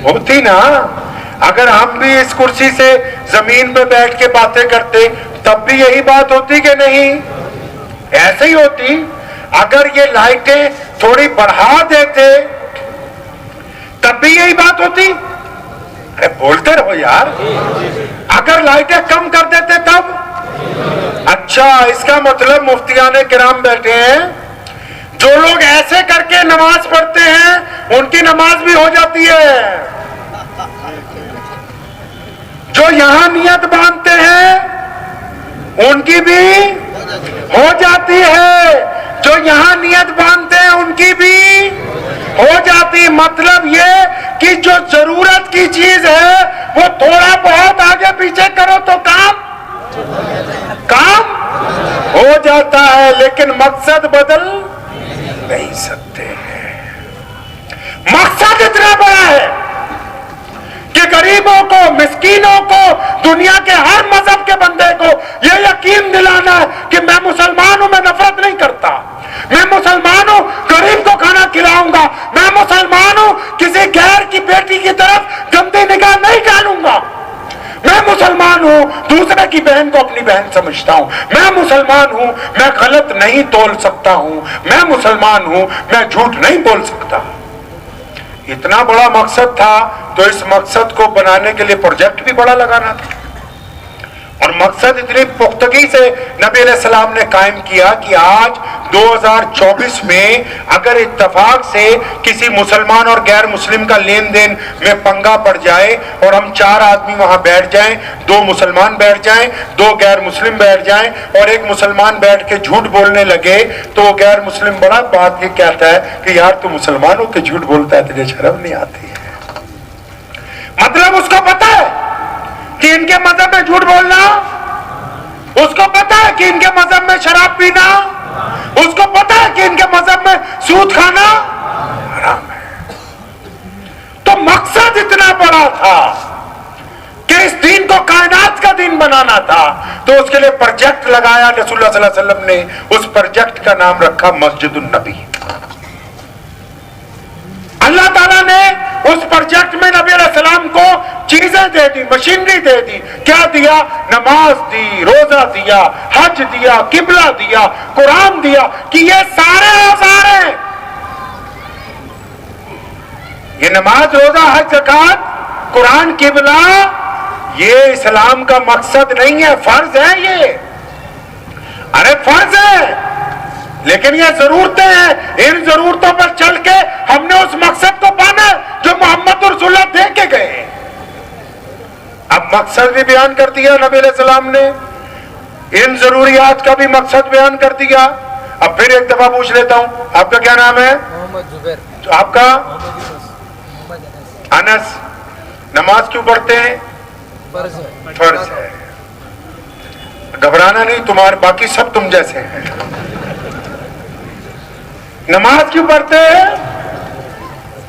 ہوتی نا. اگر ہم بھی اس کرسی سے زمین پہ بیٹھ کے باتیں کرتے تب بھی یہی بات ہوتی کہ نہیں؟ ایسے ہی ہوتی. اگر یہ لائٹیں تھوڑی بڑھا دیتے تب بھی یہی بات ہوتی. ارے بولتے رہو یار. اگر لائٹیں کم کر دیتے تب؟ اچھا, اس کا مطلب مفتیان کرام بیٹھے ہیں, جو لوگ ایسے کر کے نماز پڑھتے ہیں ان کی نماز بھی ہو جاتی ہے, جو یہاں نیت باندھتے ہیں ان کی بھی ہو جاتی ہے, جو یہاں نیت باندھتے ہیں ان کی بھی ہو جاتی. مطلب یہ کہ جو ضرورت کی چیز ہے وہ تھوڑا بہت آگے پیچھے کرو تو کام ہو جاتا ہے, لیکن مقصد بدل نہیں سکتے ہیں. مقصد اتنا بڑا ہے کہ غریبوں کو, مسکینوں کو, دنیا کے ہر مذہب کے بندے کو یہ یقین دلانا ہے کہ میں مسلمان ہوں, میں نفرت نہیں کرتا, میں مسلمان ہوں, غریب کو کھانا کھلاؤں گا, میں مسلمان ہوں, کسی غیر کی بیٹی کی طرف گندی نگاہ نہیں ڈالوں گا, میں مسلمان ہوں, دوسرے کی بہن کو اپنی بہن سمجھتا ہوں, میں مسلمان ہوں, میں غلط نہیں تول سکتا ہوں, میں مسلمان ہوں, میں جھوٹ نہیں بول سکتا. اتنا بڑا مقصد تھا تو اس مقصد کو بنانے کے لیے پروجیکٹ بھی بڑا لگانا تھا, اور مقصد اتنی پختگی سے نبی علیہ السلام نے قائم کیا کہ آج 2024 میں اگر اتفاق سے کسی مسلمان اور غیر مسلم کا لین دین میں پنگا پڑ جائے اور ہم 4 آدمی وہاں بیٹھ جائیں, 2 مسلمان بیٹھ جائیں, 2 غیر مسلم بیٹھ جائیں, اور ایک مسلمان بیٹھ کے جھوٹ بولنے لگے تو وہ غیر مسلم بڑا بات یہ کہتا ہے کہ یار تو مسلمان ہو کہ جھوٹ بولتا ہے, تجھے شرم نہیں آتی ہے. مطلب اس کو پتا ہے کہ ان کے مذہب میں جھوٹ بولنا, اس کو پتا ہے کہ ان کے مذہب میں شراب پینا, اس کو پتا ہے کہ ان کے مذہب میں سود کھانا حرام ہے. تو مقصد اتنا بڑا تھا کہ اس دین کو کائنات کا دین بنانا تھا, تو اس کے لیے پروجیکٹ لگایا. رسول اللہ صلی اللہ علیہ وسلم نے اس پروجیکٹ کا نام رکھا مسجد النبی. اللہ تعالیٰ نے اس پروجیکٹ میں نبی علیہ السلام کو چیزیں دے دی, مشینری دے دی. کیا دیا؟ نماز دی, روزہ دیا, حج دیا, قبلہ دیا, قرآن دیا, کہ یہ سارے اوزار ہیں. یہ نماز, روزہ, حج, زکات, قرآن, قبلہ, یہ اسلام کا مقصد نہیں ہے, فرض ہے یہ. ارے فرض ہے, لیکن یہ ضرورتیں ہیں. ان ضرورتوں پر چل کے ہم نے اس مقصد کو پانا جو محمد رسول اللہ دے کے گئے. اب مقصد بھی بیان کر دیا نبی علیہ السلام نے, ان ضروریات کا بھی مقصد بیان کر دیا. اب پھر ایک دفعہ پوچھ لیتا ہوں, آپ کا کیا نام ہے؟ آپ کا؟ انس. نماز کیوں پڑھتے ہیں؟ فرض ہے. گھبرانا نہیں, تمہارے باقی سب تم جیسے ہیں. نماز کیوں پڑھتے ہیں؟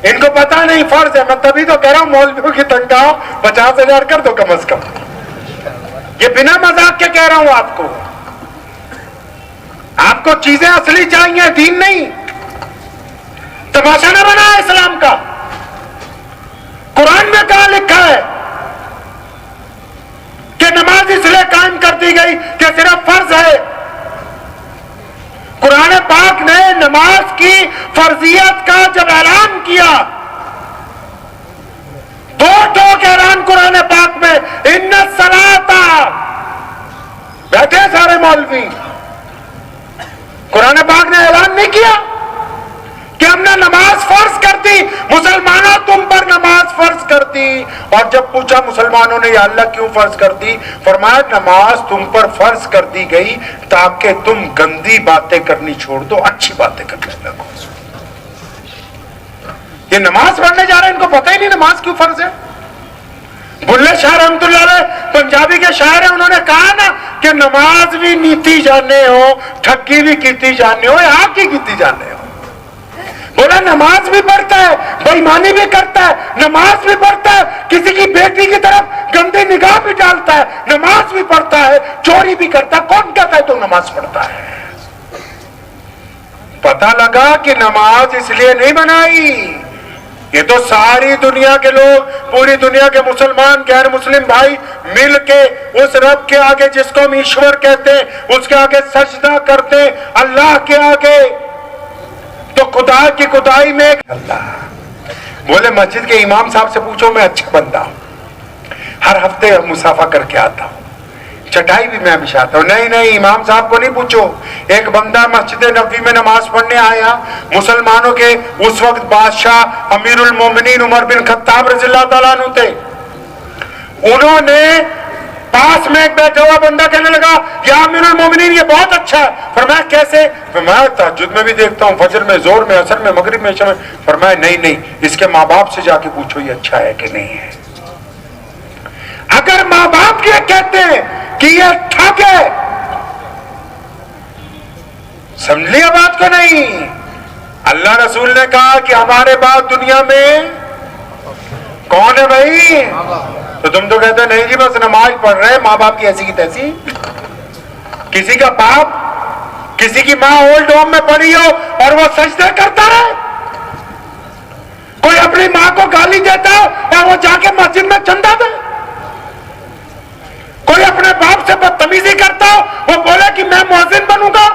ان کو پتا نہیں فرض ہے. میں تبھی تو کہہ رہا ہوں مولویوں کی تنخواہ 50,000 کر دو کم از کم. یہ بنا مذاق کے کہہ رہا ہوں آپ کو. آپ کو چیزیں اصلی چاہیے, دین نہیں. تماشا نہ بنا ہے اسلام کا. قرآن میں کہاں لکھا ہے کہ نماز اس لیے قائم کر دی گئی کہ صرف فرض ہے؟ قرآن پاک نے نماز کی فرضیت کا جب اعلان کیا، دو ٹوک اعلان قرآن پاک میں، ان الصلاۃ، بیٹھے سارے مولوی، قرآن پاک نے اعلان نہیں کیا کہ ہم نے نماز فرض کر دی، مسلمانوں تم پر نماز فرض کر دی. اور جب پوچھا مسلمانوں نے یا اللہ کیوں فرض کر دی، فرمایا نماز تم پر فرض کر دی گئی تاکہ تم گندی باتیں کرنی چھوڑ دو، اچھی باتیں کرنے لگو. یہ نماز پڑھنے جا رہے ہیں، ان کو پتہ ہی نہیں نماز کیوں فرض ہے. بلے شاہ رحمت اللہ علیہ پنجابی کے شاعر ہیں، انہوں نے کہا نا کہ نماز بھی نیتی جانے ہو، ٹھگی بھی کیتی جانے ہو، آپ کی کیتی جانے ہو. بولا نماز بھی پڑھتا ہے، بے ایمانی بھی کرتا ہے، نماز بھی پڑھتا ہے، کسی کی بیٹی کی طرف گندی نگاہ بھی ڈالتا ہے، نماز بھی پڑھتا ہے، چوری بھی کرتا ہے. کون کہتا ہے تو نماز پڑھتا ہے؟ پتہ لگا کہ نماز اس لیے نہیں بنائی. یہ تو ساری دنیا کے لوگ، پوری دنیا کے مسلمان غیر مسلم بھائی مل کے اس رب کے آگے جس کو ہم ایشور کہتے ہیں اس کے آگے سجدہ کرتے ہیں، اللہ کے آگے. تو خدا کی خدائی میں اللہ بولے مسجد کے امام صاحب سے پوچھو میں اچھا بندہ ہوں، ہر ہفتے مسافہ کر کے آتا ہوں، چٹائی بھی میں بچھاتا ہوں. نہیں امام صاحب کو نہیں پوچھو. ایک بندہ مسجد نبوی میں نماز پڑھنے آیا، مسلمانوں کے اس وقت بادشاہ امیر المومنین عمر بن خطاب رضی اللہ تعالیٰ عنہ تھے. انہوں نے پاس میں ایک بیٹھا ہوا بندہ کہنے لگا یا امیر المومنین یہ بہت اچھا ہے. فرمایا کیسے؟ فرمایا تہجد میں بھی دیکھتا ہوں، فجر میں، زور میں، عصر میں، مغرب میں، عشاء میں. فرمایا نہیں اس کے ماں باپ سے جا کے پوچھو یہ اچھا ہے کہ نہیں ہے. اگر ماں باپ یہ کہتے ہیں کہ یہ ٹھگ ہے، سمجھ لیا بات کو نہیں؟ اللہ رسول نے کہا کہ ہمارے بعد دنیا میں کون ہے بھائی؟ تو تم تو کہتے نہیں جی بس نماز پڑھ رہے ہیں، ماں باپ کی ایسی کی تیسی. کسی کا باپ کسی کی ماں اولڈ ہوم میں پڑی ہو اور وہ سجدے کرتا ہے، کوئی اپنی ماں کو گالی دیتا ہے اور وہ جا کے مسجد میں چندہ دے، کوئی اپنے باپ سے بدتمیزی کرتا ہو وہ بولے کہ میں مؤذن بنوں گا.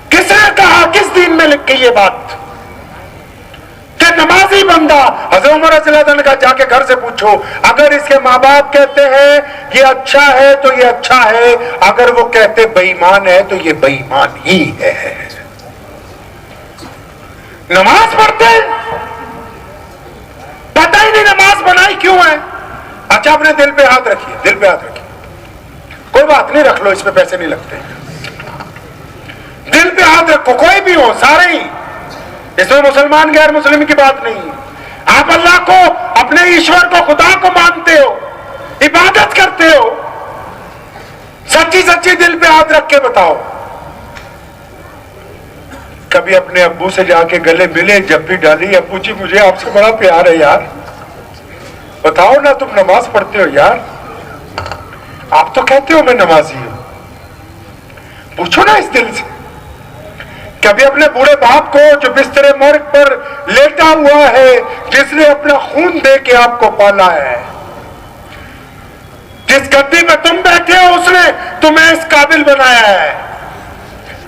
کس نے کہا، کس دین میں لکھ کے یہ بات کہ نمازی بندہ؟ حضرت عمر رضی اللہ عنہ نے کہا جا کے گھر سے پوچھو، اگر اس کے ماں باپ کہتے ہیں یہ اچھا ہے تو یہ اچھا ہے، اگر وہ کہتے بے ایمان ہے تو یہ بے ایمان ہی ہے. نماز پڑھتے پتہ ہی نہیں نماز بنائی کیوں ہے. اچھا اپنے دل پہ ہاتھ رکھیے، دل پہ ہاتھ رکھیے، کوئی بات نہیں رکھ لو، اس پہ پیسے نہیں لگتے. دل پہ ہاتھ رکھو، کوئی بھی ہو، سارے ہی، اس میں مسلمان غیر مسلم کی بات نہیں. آپ اللہ کو، اپنے ایشور کو، خدا کو مانتے ہو، عبادت کرتے ہو، سچی سچی دل پہ ہاتھ رکھ کے بتاؤ. کبھی اپنے ابو سے جا کے گلے ملے، جب بھی ڈالی ابو جی مجھے آپ سے بڑا پیار ہے یار، بتاؤ نا تم نماز پڑھتے ہو یار، آپ تو کہتے ہو میں نمازی ہوں، پوچھو نا اس دل سے. کبھی اپنے بوڑھے باپ کو جو بستر مرگ پر لیٹا ہوا ہے، جس نے اپنا خون دے کے آپ کو پالا ہے، جس گدی میں تم بیٹھے ہو اس نے تمہیں اس قابل بنایا ہے،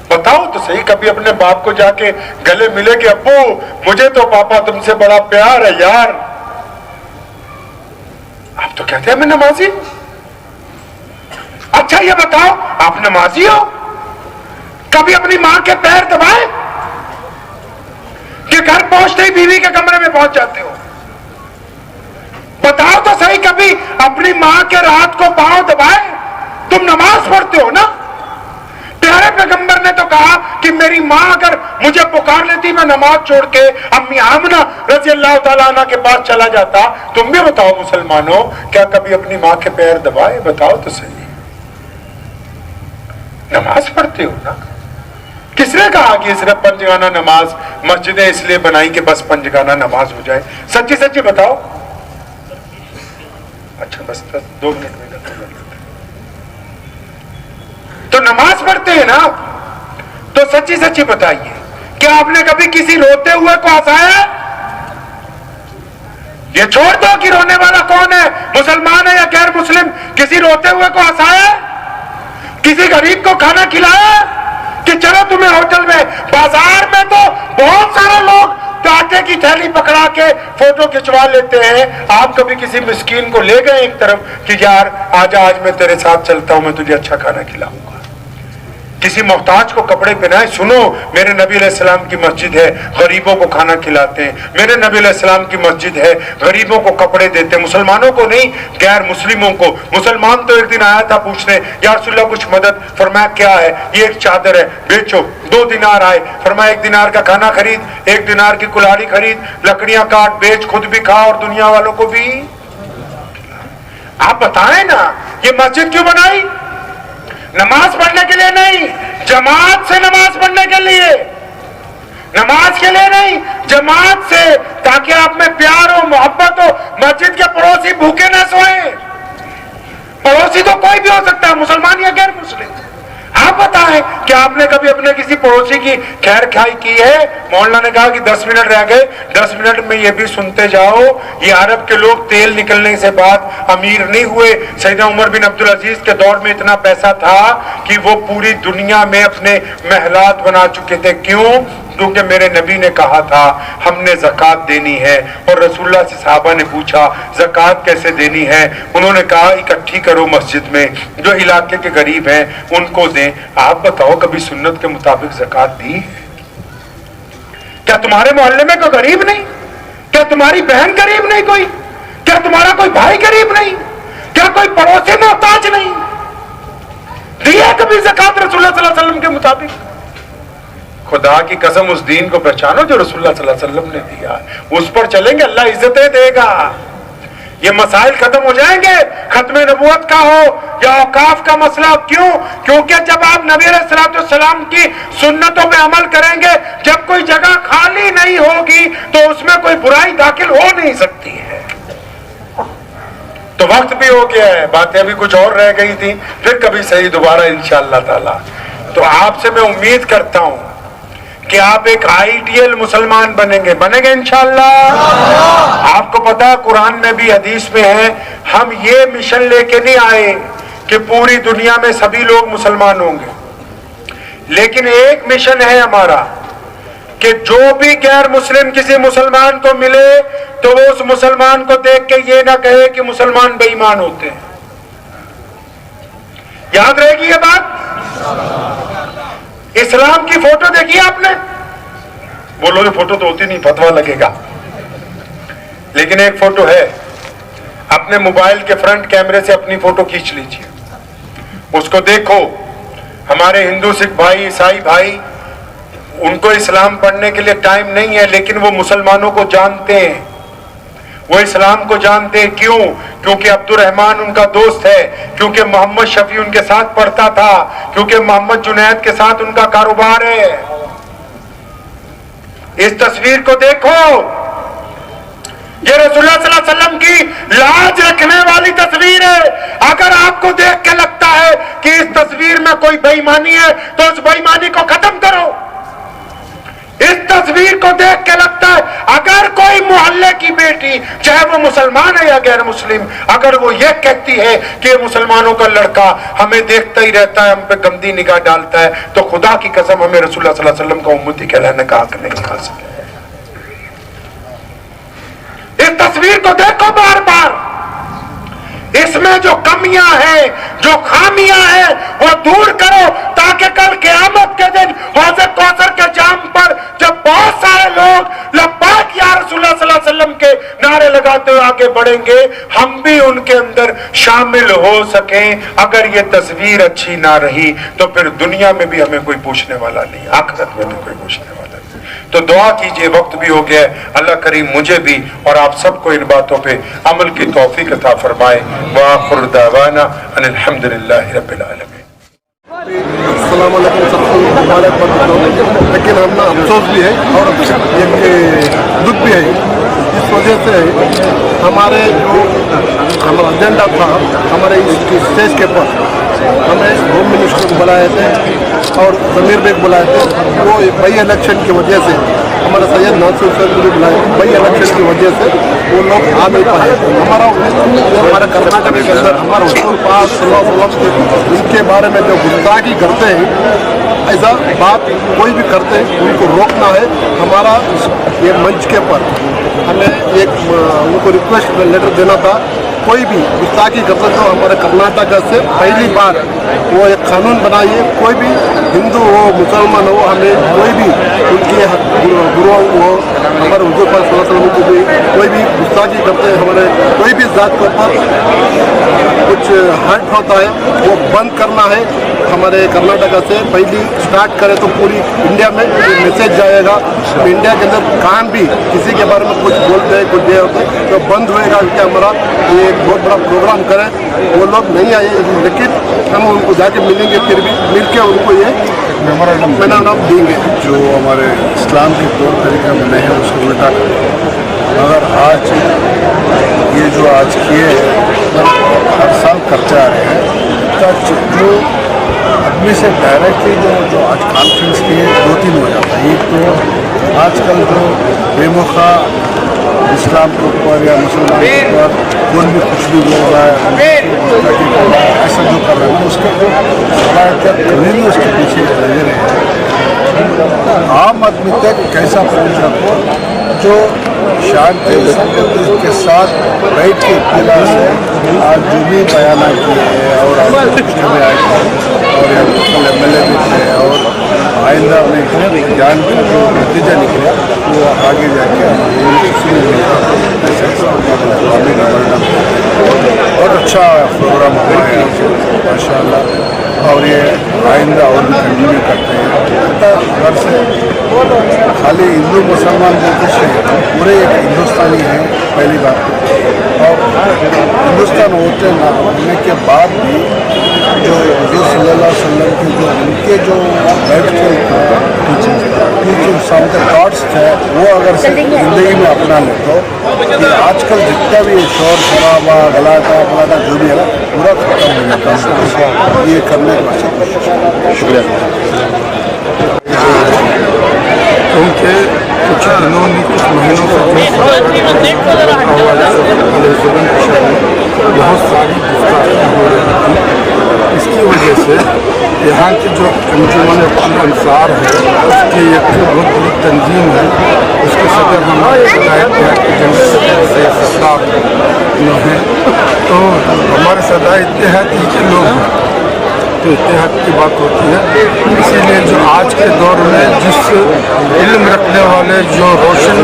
بتاؤ تو صحیح. کبھی اپنے باپ کو جا کے گلے ملے کہ ابو مجھے تو پاپا تم سے بڑا پیار ہے یار، آپ تو کہتے ہیں میں نمازی. اچھا یہ بتاؤ آپ نمازی ہو؟ کبھی اپنی ماں کے پیر دبائے کہ گھر پہنچتے ہی بیوی کے کمرے میں پہنچ جاتے ہو؟ بتاؤ تو صحیح کبھی اپنی ماں کے رات کو پاؤں دبائے؟ تم نماز پڑھتے ہو نا. پیارے پیغمبر نے تو کہا کہ میری ماں اگر مجھے پکار لیتی میں نماز چھوڑ کے امی آمنہ رضی اللہ تعالیٰ عنہ کے پاس چلا جاتا. تم بھی بتاؤ مسلمانوں، کیا کبھی اپنی ماں کے پیر دبائے؟ بتاؤ تو صحیح. نماز پڑھتے ہو نا. کس نے کہا کہ صرف پنجگانہ نماز مسجدیں اس لیے بنائی کہ بس پنجگانہ نماز ہو جائے؟ سچی سچی بتاؤ. اچھا بس 2 منٹ میں تو نماز پڑھتے ہیں نا آپ، تو سچی سچی بتائیے کیا آپ نے کبھی کسی روتے ہوئے کو ہنسایا؟ یہ چھوڑ دو کہ رونے والا کون ہے، مسلمان ہے یا غیر مسلم، کسی روتے ہوئے کو ہنسایا؟ کسی غریب کو کھانا کھلایا کہ چلو تمہیں ہوٹل میں، بازار की थैली पकड़ा के फोटो खिंचवा लेते हैं। आप कभी किसी मिस्कीन को ले गए एक तरफ कि यार आजा, आज मैं तेरे साथ चलता हूं, मैं तुझे अच्छा खाना खिलाऊंगा। किसी मोहताज को कपड़े पहनाए। सुनो, मेरे नबी अलैहिस्सलाम की मस्जिद है, गरीबों को खाना खिलाते हैं। मेरे नबी अलैहिस्सलाम की मस्जिद है, गरीबों को कपड़े देते हैं, मुसलमानों को नहीं, गैर मुस्लिमों को। मुसलमान तो एक दिन आया था पूछने, या रसूलल्लाह कुछ मदद। फरमाया क्या है? ये एक चादर है, बेचो। 2 दिनार आए। फरमाया 1 दिनार का खाना खरीद, 1 दिनार की कुल्हाड़ी खरीद, लकड़ियां काट, बेच, खुद भी खा और दुनिया वालों को भी। आप बताएं ना, ये मस्जिद क्यों बनाई? नमाज पढ़ने के लिए नहीं, जमात से नमाज पढ़ने के लिए। नमाज के लिए नहीं, जमात से, ताकि आप में प्यार हो, मोहब्बत हो। मस्जिद के पड़ोसी भूखे ना सोए। पड़ोसी तो कोई भी हो सकता है, मुसलमान या गैर मुस्लिम। आप बताएं कि आपने कभी अपने किसी पड़ोसी की खैर खाई की है? मौलाना ने कहा कि 10 मिनट रह गए, 10 मिनट में ये भी सुनते जाओ, ये अरब के लोग तेल निकलने से बाद अमीर नहीं हुए। सैयदना उमर बिन अब्दुल अजीज के दौर में इतना पैसा था कि वो पूरी दुनिया में अपने महलात बना चुके थे। क्यों? क्योंकि मेरे नबी ने कहा था हमने ज़कात देनी है। और रसूलुल्लाह से सहाबा ने पूछा ज़कात कैसे देनी है? उन्होंने कहा इकट्ठी करो मस्जिद में, जो इलाके के गरीब हैं उनको दें। आप बताओ, कभी सुन्नत के मुताबिक ज़कात दी? क्या तुम्हारे मोहल्ले में कोई गरीब नहीं? क्या तुम्हारी बहन गरीब नहीं कोई? क्या तुम्हारा कोई भाई गरीब नहीं? क्या कोई पड़ोसी मोहताज नहीं? दिया कभी ज़कात रसूलुल्लाह सल्लल्लाहु अलैहि वसल्लम के मुताबिक? खुदा की कसम, उस दीन को पहचानो जो रसूलुल्लाह सल्लल्लाहु अलैहि वसल्लम ने दिया, उस पर चलेंगे, अल्लाह इज्जतें देगा। ये मसाइल खत्म हो जाएंगे, खत्म नबूवत का हो या औकाफ का मसला। क्यों? क्योंकि जब आप नबी अलैहिस्सलाम की सुन्नतों पे अमल करेंगे, जब कोई जगह खाली नहीं होगी तो उसमें कोई बुराई दाखिल हो नहीं सकती है। तो वक्त भी हो गया है, बातें अभी कुछ और रह गई थी, फिर कभी सही दोबारा इंशाअल्लाह ताला। तो आपसे मैं उम्मीद करता हूं कि आप एक आइडियल मुसलमान बनेंगे इंशाअल्लाह। आपको पता है कुरान में भी, हदीस में है, हम ये मिशन लेके नहीं आए कि पूरी दुनिया में सभी लोग मुसलमान होंगे, लेकिन एक मिशन है हमारा कि जो भी गैर मुस्लिम किसी मुसलमान को मिले तो वो उस मुसलमान को देख के ये ना कहे कि मुसलमान बेईमान होते हैं। याद रहेगी ये बात। इस्लाम की फोटो देखी आपने? बोलोगे फोटो तो होती नहीं, फतवा लगेगा, लेकिन एक फोटो है। अपने मोबाइल के फ्रंट कैमरे से अपनी फोटो खींच लीजिए, उसको देखो। हमारे हिंदू, सिख भाई, ईसाई भाई, उनको इस्लाम पढ़ने के लिए टाइम नहीं है, लेकिन वो मुसलमानों को जानते हैं, वो इस्लाम को जानते हैं। क्यों? क्योंकि अब्दुल रहमान उनका दोस्त है, क्योंकि मोहम्मद शफी उनके साथ पढ़ता था, क्योंकि मोहम्मद जुनैद के साथ उनका कारोबार है। इस तस्वीर को देखो, ये रसूलुल्लाह सल्लल्लाहु अलैहि वसल्लम की लाज रखने वाली तस्वीर है। अगर आपको देख के लगता है कि इस तस्वीर में कोई बेईमानी है तो उस बेईमानी को खत्म करो। इस तस्वीर को देख के लगता है अगर कोई मोहल्ले की बेटी, चाहे वो मुसलमान है या गैर मुस्लिम, अगर वो ये कहती है कि मुसलमानों का लड़का हमें देखता ही रहता है, हम पे गंदी निगाह डालता है, तो खुदा की कसम हमें रसूलुल्लाह सल्लल्लाहु अलैहि वसल्लम का उम्मती कहलाने का हक नहीं हासिल है। इस तस्वीर को देखो बार बार, इसमें जो कमियां हैं, जो खामियां हैं, वो दूर करो, ताकि कल क़यामत के दिन हौज़ कौसर के जाम पर जब बहुत सारे लोग लब्बैक या रसूलुल्लाह सल्लल्लाहु अलैहि वसल्लम के नारे लगाते हुए आगे बढ़ेंगे, हम भी उनके अंदर शामिल हो सकें। अगर ये तस्वीर अच्छी ना रही तो फिर दुनिया में भी हमें कोई पूछने वाला नहीं, आखिरत में भी कोई पूछने वाला नहीं। तो दुआ कीजिए, वक्त भी हो गया है। अल्लाह करीम मुझे भी और आप सबको इन बातों पे अमल की तौफीक अता फरमाए। व आखिर दावाना अनिल हम्दुलिल्लाहि रब्बिल आलमीन। अस्सलाम वालेकुम सबको, लेकिन हम ना अफसोस भी है और एक दुख भी है। इस वजह से हमारे जो हमारा एजेंडा था, हमारे इस स्टेज के पर हमें होम मिनिस्टर को बुलाए थे और ज़मीर बेग बुलाए थे। वो बाई इलेक्शन की वजह से हमारे सैयद नासिर हुसैन भी बुलाए, बाई इलेक्शन की वजह से वो लोग आ नहीं पाए। हमारे कर्नाटक के अंदर हमारे हुजूर पाक सल्लल्लाहु अलैहि वसल्लम के बारे में जो गुस्ताखी करते हैं, ऐसा बात कोई भी करते हैं उनको रोकना है। हमारा ये मंच के ऊपर हमें एक उनको रिक्वेस्ट लेटर देना था, कोई भी गुस्ताखी करते तो हमारे कर्नाटक से पहली बार वो एक कानून बनाइए, कोई भी हिंदू हो मुसलमान हो, हमें कोई भी उनके गुरुओं हो, हमारे हुजूर पाक सल्लल्लाहु अलैहि वसल्लम को भी कोई भी गुस्ताखी करते हैं, हमारे कोई भी जात के ऊपर कुछ हर्ट होता है वो बंद करना है। हमारे कर्नाटक से पहली स्टार्ट करें तो पूरी इंडिया में मैसेज जाएगा, तो इंडिया के अंदर कहाँ भी किसी के बारे में कुछ बोलते हैं कुछ दे होते तो बंद होएगा। क्या हमारा ये एक बहुत बड़ा प्रोग्राम करें, वो लोग नहीं आए लेकिन हम उनको जाके मिलेंगे, फिर भी मिल के उनको ये मेमोरेंडम देंगे। जो हमारे इस्लाम के तौर तरीका में नहीं है उसको उल्टा करें। मगर आज ये जो आज किए हर साल करते आ रहे हैं, जो आदमी से डायरेक्टली जो आज कॉन्फ्रेंस किए 2-3 हो जाता है। एक तो आजकल जो बेमुखा इस्लाम के ऊपर या मुसलमान के ऊपर कौन भी कुछ भी बोल रहा है, ऐसा जो कर रहे हैं उसके घरेलू उसके पीछे लगे रहे हैं। आम आदमी तक कैसा पहुँचा को जो शांति संपत्ति के साथ बैठ के इख्तिलाफ से आज जो भी बयान किए हैं और आज में आए और यहाँ MLA भी थे और आइंदा उन्हें जान के जो नतीजा निकला वो आगे जाके बहुत अच्छा प्रोग्राम हुआ है माशाअल्लाह। और ये आइंदा और भी कंटिन्यू करते हैं। घर से खाली हिंदू मुसलमान कुछ नहीं, पूरे एक हिंदुस्तानी हैं पहली बात। और हिंदुस्तान होते ना होने के बाद भी जो हज़रत सल्लल्लाहु अलैहि वसल्लम की जो उनके जो बैठ के टीचिंग सम के थॉट्स थे वो अगर ज़िंदगी में अपना ले तो ये आजकल जितना भी शोर शराबा गलाटा फलाटा जो भी है ना पूरा खत्म हो जाता है। ये करने की कोशिश। शुक्रिया। क्योंकि कुछ दिनों में कुछ महीनों से बहुत सारी गुस्ताखियाँ हो रही थी। इसकी वजह से यहाँ की जो अंजुमन अंसार है उसकी एक बहुत बड़ी तंजीम है, उसके सदर हमारे से सरदार हैं, तो हमारे सरदार इत्तेहादी के लोग हैं तो इत्तेहाद की बात होती है। इसीलिए जो आज के दौर में जिस इल्म रखने वाले जो रोशन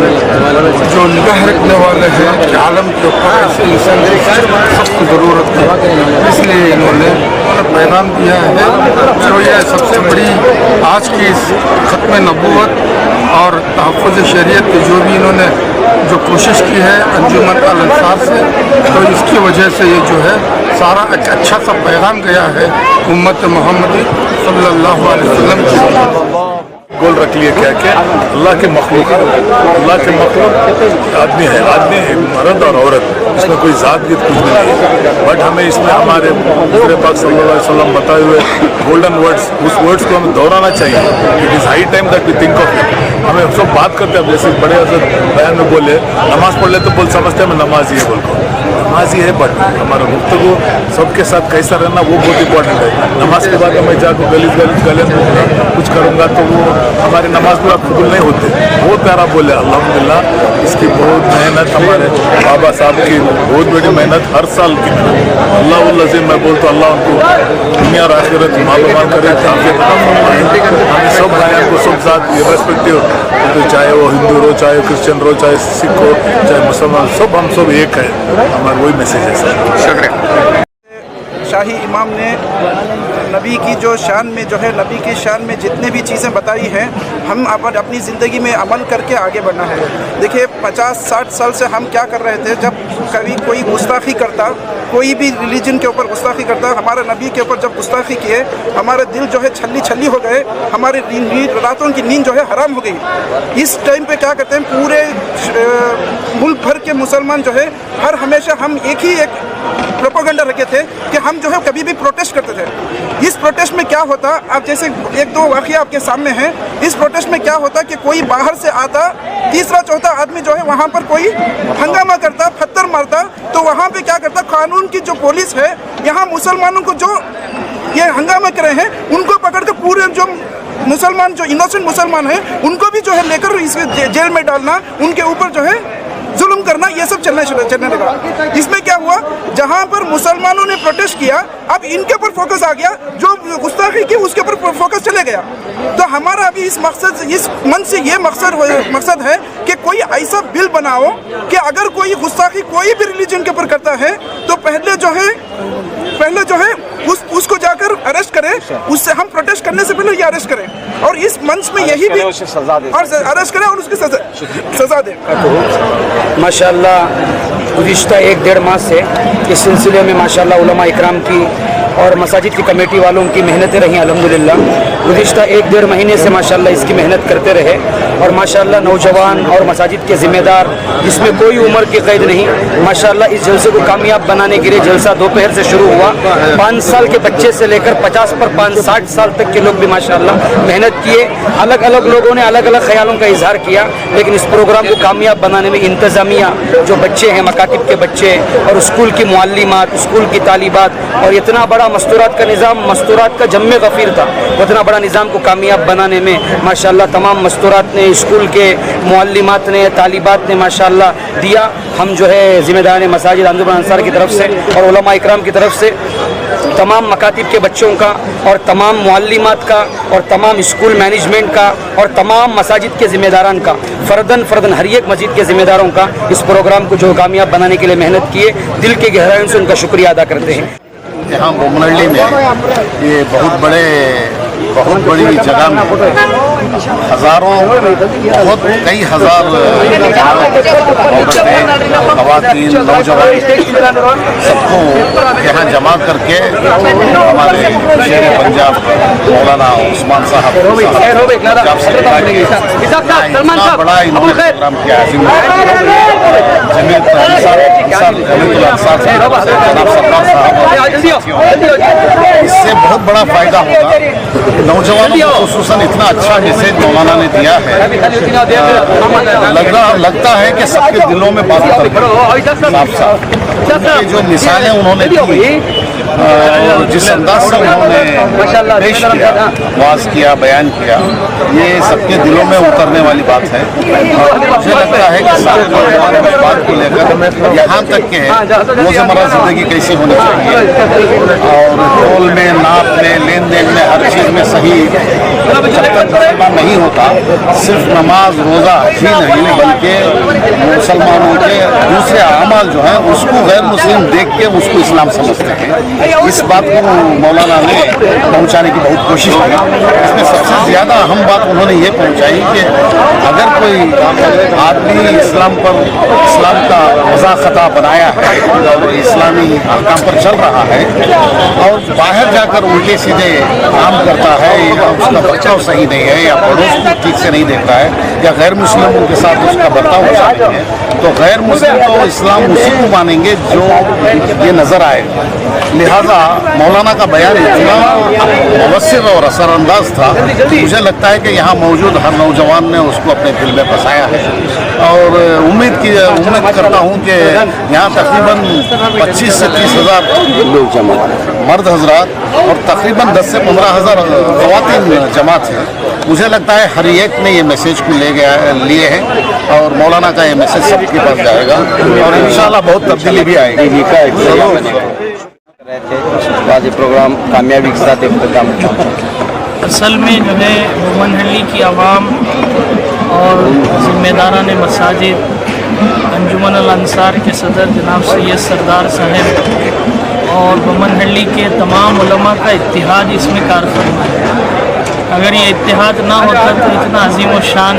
जो निगाह रखने वाले हैं कि आलम के ऊपर ऐसे इंसान की सख्त ज़रूरत है, इसलिए इन्होंने पैगाम दिया है। जो ये सबसे बड़ी आज की ख़त्म नबूवत और तहफ़्फ़ुज़ शरीयत की जो भी इन्होंने जो कोशिश की है अंजुमन अल अंसार से, तो इसकी वजह से ये जो है सारा एक अच्छा सा पैगाम गया है उम्मत मोहम्मदी सल्लल्लाहु अलैहि वसल्लम की। गोल रख लिए क्या क्या अल्लाह के मखलूक आदमी है, आदमी मर्द और औरत, इसमें कोई जात गीत कुछ भी नहीं है। बट हमें इसमें हमारे हुज़ूर पाक सल्लल्लाहु अलैहि वसल्लम बताए हुए गोल्डन वर्ड्स, उस वर्ड्स को हमें दोहराना चाहिए। It is high time that we think of it. हमें सब बात करते हैं, जैसे बड़े हज़रत बयान में बोले नमाज पढ़ ले तो बोल समझते हैं नमाजी है, बोल को नमाजी है, बट हमारा गुफ्तगू सबके साथ कैसा रहना वो बहुत इंपॉर्टेंट है। नमाज के बाद मैं जाकर गले में कुछ करूँगा तो वो हमारी नमाज पूरा कबूल नहीं होते। वो प्यारा बोले अल्हम्दुलिल्लाह, इसकी बहुत मेहनत हमारे बाबा साहब की बहुत बड़ी मेहनत हर साल की अल्लाह अज़ीम मैं बोलता हूँ अल्लाह उनको दुनिया और आखिरत मालूम करे, हमें सब भाइयों को सब साथ इर्रेस्पेक्टिव, तो चाहे वो हिंदू हो, चाहे क्रिश्चियन हो, चाहे सिख हो, चाहे मुसलमान, सब हम सब एक है। हमारा वही मैसेज है सर। शुक्रिया। शाही इमाम ने नबी की जो शान में जो है नबी की शान में जितने भी चीज़ें बताई हैं हम अपनी ज़िंदगी में अमल करके आगे बढ़ना है। देखिए 50-60 साल से हम क्या कर रहे थे, जब कभी कोई गुस्ताखी करता, कोई भी रिलीजन के ऊपर गुस्ताखी करता, हमारे नबी के ऊपर जब गुस्ताखी किए हमारे दिल जो है छल्ली हो गए, हमारी रातों की नींद जो है हराम हो गई। इस टाइम पे क्या करते हैं, पूरे मुल्क भर के मुसलमान जो है हमेशा हम एक ही प्रोपेगेंडा रखे थे कि हम जो है कभी भी प्रोटेस्ट करते थे। इस प्रोटेस्ट में क्या होता, आप जैसे 1-2 वाक़या आपके सामने हैं, इस प्रोटेस्ट में क्या होता कि कोई बाहर से आता, तीसरा चौथा आदमी जो है वहाँ पर कोई हंगामा करता, पत्थर मारता, तो वहाँ पे क्या करता, कानून की जो पुलिस है यहाँ मुसलमानों को जो ये हंगामा कर रहे हैं उनको पकड़ कर पूरे जो मुसलमान जो इनोसेंट मुसलमान हैं उनको भी जो है लेकर इस जेल में डालना, उनके ऊपर जो है जुल्म करना, ये सब चलने लगा। इसमें क्या हुआ, जहाँ पर मुसलमानों ने प्रोटेस्ट किया अब इनके ऊपर फोकस आ गया, जो गुस्ताखी की उसके ऊपर फोकस चले गया। तो हमारा अभी इस मन से ये मकसद है कि कोई ऐसा बिल बनाओ कि अगर कोई गुस्ताखी कोई भी रिलीजन के ऊपर करता है तो पहले जो है उसको जाकर अरेस्ट करें, उससे हम प्रोटेस्ट करने से पहले ये अरेस्ट करें और इस मंच में यही भी और अरेस्ट करें और उसकी सजा दें। माशाअल्लाह गुज़िश्ता 1-1.5 माह से इस सिलसिले में माशाअल्लाह उलमा इकराम की और मसाजिद की कमेटी वालों की मेहनतें रही अल्हम्दुलिल्लाह। गुज़िश्ता 1-1.5 महीने से माशाअल्लाह इसकी मेहनत करते रहे और माशाअल्लाह नौजवान और मसाजिद के ज़िम्मेदार जिसमें कोई उम्र की क़ैद नहीं, माशाअल्लाह इस जलसे को कामयाब बनाने के लिए जलसा दोपहर से शुरू हुआ। 5 साल के बच्चे से लेकर 50 पर 60 साल तक के लोग भी माशाअल्लाह मेहनत किए। अलग अलग लोगों ने अलग अलग ख्यालों का इजहार किया, लेकिन इस प्रोग्राम को कामयाब बनाने में इंतज़ामिया जो बच्चे हैं, मकातिब के बच्चे और स्कूल की मुअल्लिमात, स्कूल की तालिबात और इतना बड़ा मस्तूरात का निज़ाम, मस्तूरात का जम्मे गफ़ीर था, उतना बड़ा निज़ाम को कामयाब बनाने में माशाअल्लाह तमाम मस्तूरात ने, स्कूल के मुअल्लिमात ने, तालिबात ने माशाअल्लाह दिया। हम जो है ज़िम्मेदार मसाजिद अंजुमन अंसार की तरफ से और उलमा इकराम की तरफ से तमाम मकातिब के बच्चों का और तमाम मुअल्लिमात का और तमाम स्कूल मैनेजमेंट का और तमाम मसाजिद के ज़िम्मेदारान का फ़र्दन हर एक मस्जिद के ज़िम्मेदारों का इस प्रोग्राम को जो कामयाब बनाने के लिए मेहनत किए, दिल के गहराइयों से उनका शुक्रिया अदा करते हैं। यहाँ बोमनहल्ली में ये बहुत बड़ी जगह में हज़ारों कई हज़ार औरतें, ख़वातीन, नौजवान सबको यहाँ जमा करके हमारे शेर पंजाब मौलाना उस्मान साहब इतना बड़ा इन्होंने प्रोग्राम किया इससे बहुत बड़ा फ़ायदा होगा। नौजवानों को खुसूसन इतना अच्छा मैसेज मौलाना ने दिया है, लगता है कि सबके दिलों में बात साफ जो मिसालें उन्होंने दी और जिस अंदाज से उन्होंने पेश किया, वाज किया, बयान किया, ये सबके दिलों में उतरने वाली बात है। और मुझे लगता है कि सारे नौजवानों में बात को लेकर यहाँ तक के रोज़मर्रा ज़िंदगी कैसी होनी चाहिए और तौल में, नाप में, लेन देन में, हर चीज़ में सही जब तक मुसलमान नहीं होता, सिर्फ नमाज रोज़ा ही नहीं बल्कि मुसलमानों के दूसरे अमाल जो हैं उसको गैर मुस्लिम देख के उसको इस्लाम समझते हैं। इस बात को मौलाना ने पहुंचाने की बहुत कोशिश की। इसमें सबसे ज़्यादा अहम बात उन्होंने ये पहुंचाई कि अगर कोई आदमी इस्लाम का मज़ाक ख़ता बनाया है और इस्लामी अहकाम पर चल रहा है और बाहर जाकर उल्टे सीधे काम करता है या उसका बर्ताव सही नहीं है या पड़ोस को ठीक से नहीं देखता है या गैर मुस्लिमों के साथ उसका बर्ताव अच्छा नहीं है, तो गैर मुस्लिम तो इस्लाम उसी को मानेंगे जो ये नज़र आएगा। लिहाजा मौलाना का बयान इतना मुबस्सिर और असरअंदाज था, मुझे लगता है कि यहाँ मौजूद हर नौजवान ने उसको अपने दिल में बसाया है और उम्मीद करता हूँ कि यहाँ तकरीबन 25 से 30 हज़ार लोग जमा मर्द हजरात और तकरीबन 10 से 15 हज़ार ख़वातीन जमात है। मुझे लगता है हर एक ने ये मैसेज को लिए हैं और मौलाना का ये मैसेज सबके पास जाएगा और इंशाल्लाह बहुत तब्दीली भी आएगी। आज प्रोग्राम कामयाबी के साथ असल में जो है बोमनहल्ली की आवाम और ज़िम्मेदारान मसाजिद, अंजुमन अल अंसार के सदर जनाब सैयद सरदार साहब और बोमनहल्ली के तमाम उलमा का इत्तिहाद इसमें कारफरमा है। अगर ये इत्तिहाद ना होता तो इतना अजीम व शान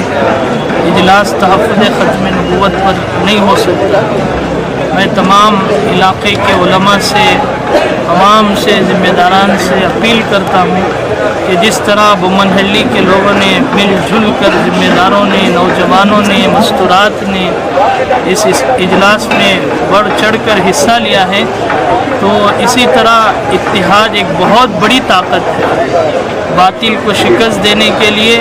इजलास तहफ़्फ़ुज़ ख़त्म नबूवत पर नहीं हो सकता। मैं तमाम इलाक़े के उलमा से, अवाम से, ज़िम्मेदारान से अपील करता हूँ कि जिस तरह बोमनहल्ली के लोगों ने मिलजुल कर, ज़िम्मेदारों ने, नौजवानों ने, मस्तूरात ने इस इजलास में बढ़ चढ़ कर हिस्सा लिया है, तो इसी तरह इत्तिहाद एक बहुत बड़ी ताकत है बातिल को शिकस्त देने के लिए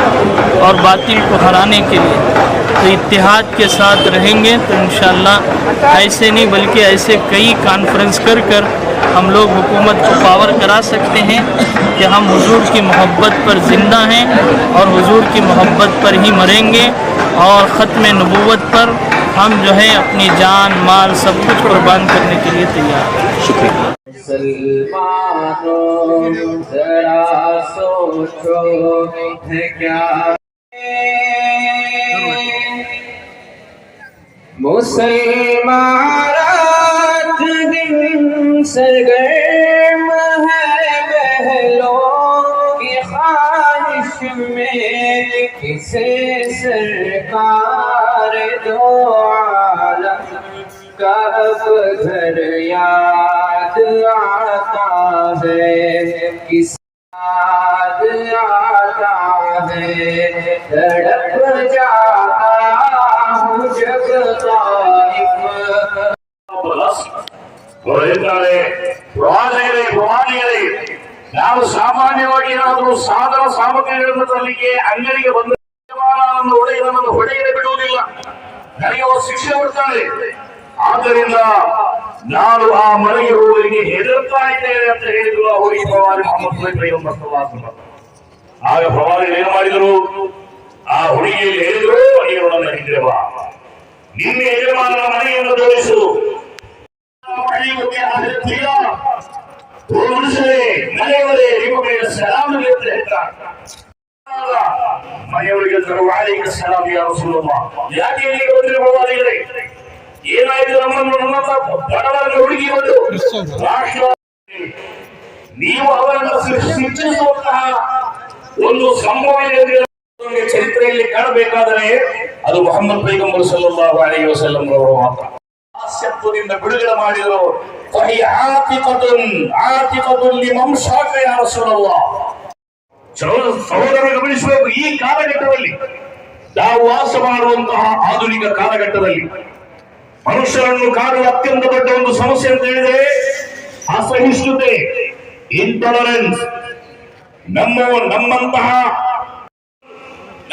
और बातिल को हराने के लिए। तो इत्तिहाद के साथ रहेंगे तो इंशाअल्लाह ऐसे नहीं बल्कि ऐसे कई कॉन्फ्रेंस कर हम लोग हुकूमत को पावर करा सकते हैं कि हम हुजूर की मोहब्बत पर ज़िंदा हैं और हुजूर की मोहब्बत पर ही मरेंगे और ख़त्म नबूवत पर हम जो है अपनी जान माल सब कुछ कुर्बान करने के लिए तैयार हैं। शुक्रिया। मुसलमानों जरा सोचो है क्या मुसलमान रात दिन सरगर्म है बहलों की ख्वाहिश में किसे सरकार दो आलम का अब घर याद आता है किस याद आता है तड़प जाता हूँ जब ಪ್ರವಾದಿಗಳೇ ನಾವು ಸಾಮಾನ್ಯವಾಗಿ ಏನಾದರೂ ಸಾಧನ ಸಾಮಗ್ರಿಗಳನ್ನು ತರಲಿಕ್ಕೆ ಅಂಗಡಿಗೆ ಬಂದ ಒಡೆಯನನ್ನು ಹೊಡೆಯದೆ ಬಿಡುವುದಿಲ್ಲ, ನನಗೆ ಅವರು ಶಿಕ್ಷೆ ಕೊಡ್ತಾರೆ. ಆದ್ದರಿಂದ ನಾನು ಆ ಮನೆಗೆ ಹೋಗುವವರಿಗೆ ಹೆದರ್ತಾ ಇದ್ದೇನೆ ಅಂತ ಹೇಳಿದ್ರು ಅವರಿಗೆ ಪ್ರವಾದಿ ಮೊಹಮ್ಮದ್. ಆಗ ಪ್ರವಾದಿಗಳು ಏನು ಮಾಡಿದರು? ಆ ಹುಡುಗಿಯಲ್ಲಿ ಹೇಳಿದ್ರು, ನೀನು ಹಿಂದೆ ಬಾ, ನಿನ್ನೆ ಯಜಮಾನನ ಮನೆಯನ್ನು ತೋರಿಸು. ಮನುಷ್ಯರೇ ಮನೆಯವರೇ ನಿಮ್ಮ ಮೇಲೆ ಸಲಾಮ್ ಅಂತ ಹೇಳ್ತಾರೆ. ಮನೆಯವರಿಗೆ ವಾಲಿಕ ಸಲಾಮ್ ಯಾ ರಸೂಲುಲ್ಲಾಹ್. ಯಾಕೆ ಇಲ್ಲಿಗೆ ಬಂದಿರೋ ಪ್ರವಾದಿಗಳೇ? ಏನಾಯ್ತು? ನಮ್ಮನ್ನು ಬಡವರನ್ನು ಹುಡುಗಿ ಬಂದು ರಾಷ್ಟ್ರ ನೀವು ಅವರನ್ನು ಶಿಕ್ಷಿಸುವಂತಹ ಒಂದು ಸಂಭವ ಚರಿತ್ರೆಯಲ್ಲಿ ಕಾಣಬೇಕಾದರೆ ಅದು ಮೊಹಮ್ಮದ್ ಪೈಗಂಬರ್ ಸಲ್ಲಲ್ಲಾಹು ಅಲೈಹಿ ವಸಲ್ಲಂ ರವರು ಮಾತ್ರ. ದಾಸ್ಯತ್ವದಿಂದ ಬಿಡುಗಡೆ ಮಾಡಿದರು. ಸಹೋದರರು ಗಮನಿಸಬೇಕು, ಈ ಕಾಲಘಟ್ಟದಲ್ಲಿ ನಾವು ವಾಸ ಮಾಡುವಂತಹ ಆಧುನಿಕ ಕಾಲಘಟ್ಟದಲ್ಲಿ ಮನುಷ್ಯರನ್ನು ಕಾಡುವ ಅತ್ಯಂತ ದೊಡ್ಡ ಒಂದು ಸಮಸ್ಯೆ ಅಂತ ಹೇಳಿದರೆ ಅಸಹಿಷ್ಣುತೆ, ಇಂಟಾಲರೆನ್ಸ್. ನಮ್ಮಂತಹ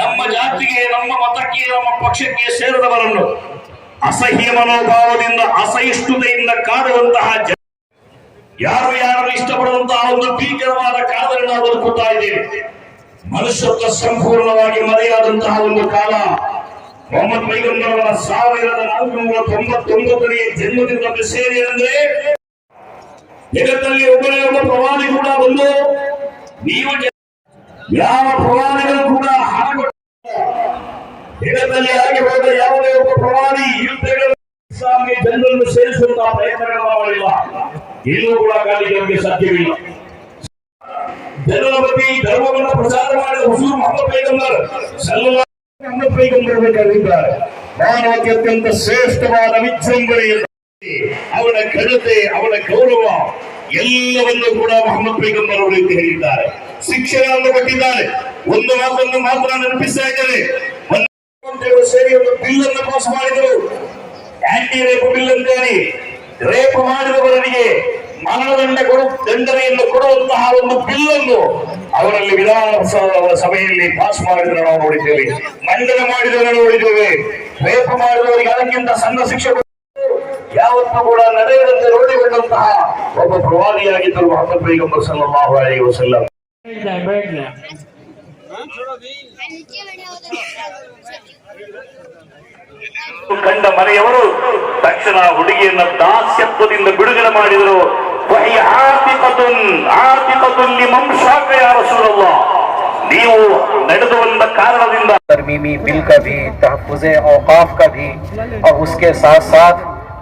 ನಮ್ಮ ಜಾತಿಗೆ, ನಮ್ಮ ಮತಕ್ಕೆ, ನಮ್ಮ ಪಕ್ಷಕ್ಕೆ ಸೇರಿದವರನ್ನು ಅಸಹ್ಯ ಮನೋಭಾವದಿಂದ, ಅಸಹಿಷ್ಣುತೆಯಿಂದ ಕಾಡುವಂತಹ ಯಾರು ಯಾರನ್ನು ಇಷ್ಟಪಡುವಂತಹ ಒಂದು ಭೀಕರವಾದ ಕಾಲದಲ್ಲಿ ನಾವು ಬದುಕುತ್ತಾ ಇದ್ದೇವೆ. ಮನುಷ್ಯತ್ವ ಸಂಪೂರ್ಣವಾಗಿ ಮರೆಯಾದಂತಹ ಒಂದು ಕಾಲ. ಮೊಹಮ್ಮದ್ ಪೈಗಂಬರವರ 1499ನೇ ಜನ್ಮದಿಂದ ಸೇರಿ ಅಂದ್ರೆ ಜಗತ್ತಲ್ಲಿ ಒಬ್ಬರೇ ಒಬ್ಬ ಪ್ರವಾದಿ ಕೂಡ ಬಂದು ನೀವು ಯಾವ ಪ್ರವಾದಿಗಳು ಕೂಡ ಜಗತ್ತಲ್ಲಿ ಹಾಗೆ ಹೋದ ಯಾವುದೇ ಒಬ್ಬ ಪ್ರವಾದಿ ಇಸ್ಲಾಂಗೆ ಜನರನ್ನು ಸೇರಿಸುವಂತಹ ಪ್ರಯತ್ನಗಳನ್ನು ಮಾಡಿಲ್ಲ. ಏನೂ ಕೂಡ ಕಾಲಿಗೆ ಸಾಧ್ಯವಿಲ್ಲ. ಜನರ ಬಗ್ಗೆ ಧರ್ಮವನ್ನು ಪ್ರಚಾರ ಮಾಡಿದ ಹುಜೂರ್ ಮೊಹಮ್ಮದ್ ಪೈಗಂಬರ್ ಸಲ್ಲಲ್ಲಾಹು ಅಲೈಹಿ ಪೈಗಂಬರ್ ಬೇಕಾಗಿದ್ದಾರೆ. ಮಾನವಕ್ಕೆ ಅತ್ಯಂತ ಶ್ರೇಷ್ಠವಾದ ವಿಜೃಂಭಣೆಯನ್ನು, ಅವನ ಘನತೆ, ಅವನ ಗೌರವ ಎಲ್ಲವನ್ನು ಕೂಡ ಮೊಹಮ್ಮದ್ ಪೈಗಂಬರ್ ಅವರು ಹೇಳಿದ್ದಾರೆ. ಶಿಕ್ಷೆಗಳನ್ನು ಕೊಟ್ಟಿದ್ದಾರೆ. ಒಂದು ಮಾತನ್ನು ಮಾತ್ರ ನೆನಪಿಸ್ತಾ ಇದ್ದಾರೆ. ಸೇರಿ ಒಂದು ಬಿಲ್ ಅನ್ನು ಪಾಸ್ ಮಾಡಿದರು. ಆಂಟಿ ರೇಪ್ ಬಿಲ್ ಅಂತೇಳಿ ರೇಪ್ ಮಾಡಿದವರಿಗೆ ದಂಡನೆಯನ್ನು ಕೊಡುವಂತಹ ಒಂದು ಬಿಲ್ ಅನ್ನು ಅವರಲ್ಲಿ ವಿಧಾನಸಭಾ ಸಭೆಯಲ್ಲಿ ಪಾಸ್ ಮಾಡಿದ್ರೆ ನಾವು ನೋಡಿದ್ದೇವೆ. ಮಂಡನೆ ಮಾಡಿದರೆ ನೋಡಿದ್ದೇವೆ. ರೇಪ್ ಮಾಡಿದವರಿಗೆ ಅದಕ್ಕಿಂತ ಸಣ್ಣ ಶಿಕ್ಷೆ ಯಾವತ್ತೂ ಕೂಡ ನಡೆಯದಂತೆ ನೋಡಿಕೊಂಡಂತಹ ಒಬ್ಬ ಪ್ರವಾದಿಯಾಗಿದ್ದರು ಮೊಹಮ್ಮದ್ ಪೈಗಂಬರ್ ಸಲ್ಲಲ್ಲಾಹು ಅಲೈಹಿ ವಸಲ್ಲಂ. ಕಂಡ ಮನೆಯವರು ತಕ್ಷಣ ಹುಡುಗಿಯನ್ನ ದಾಸ್ಯತ್ವದಿಂದ ಬಿಡುಗಡೆ ಮಾಡಿದರು. ನೀವು ನಡೆದು ಬಂದ ಕಾರಣದಿಂದ तरमीमी बिल का भी, तहफ़्फ़ुज़े औक़ाफ़ का भी, और उसके साथ साथ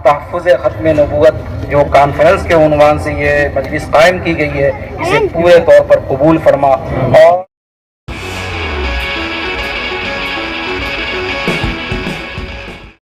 तहफ़्फ़ुज़े ख़त्म नबूवत जो कॉन्फ्रेंस के उन्वान से ये मजलिस कायम की गई है, इसे पूरे तौर पर कबूल फरमा और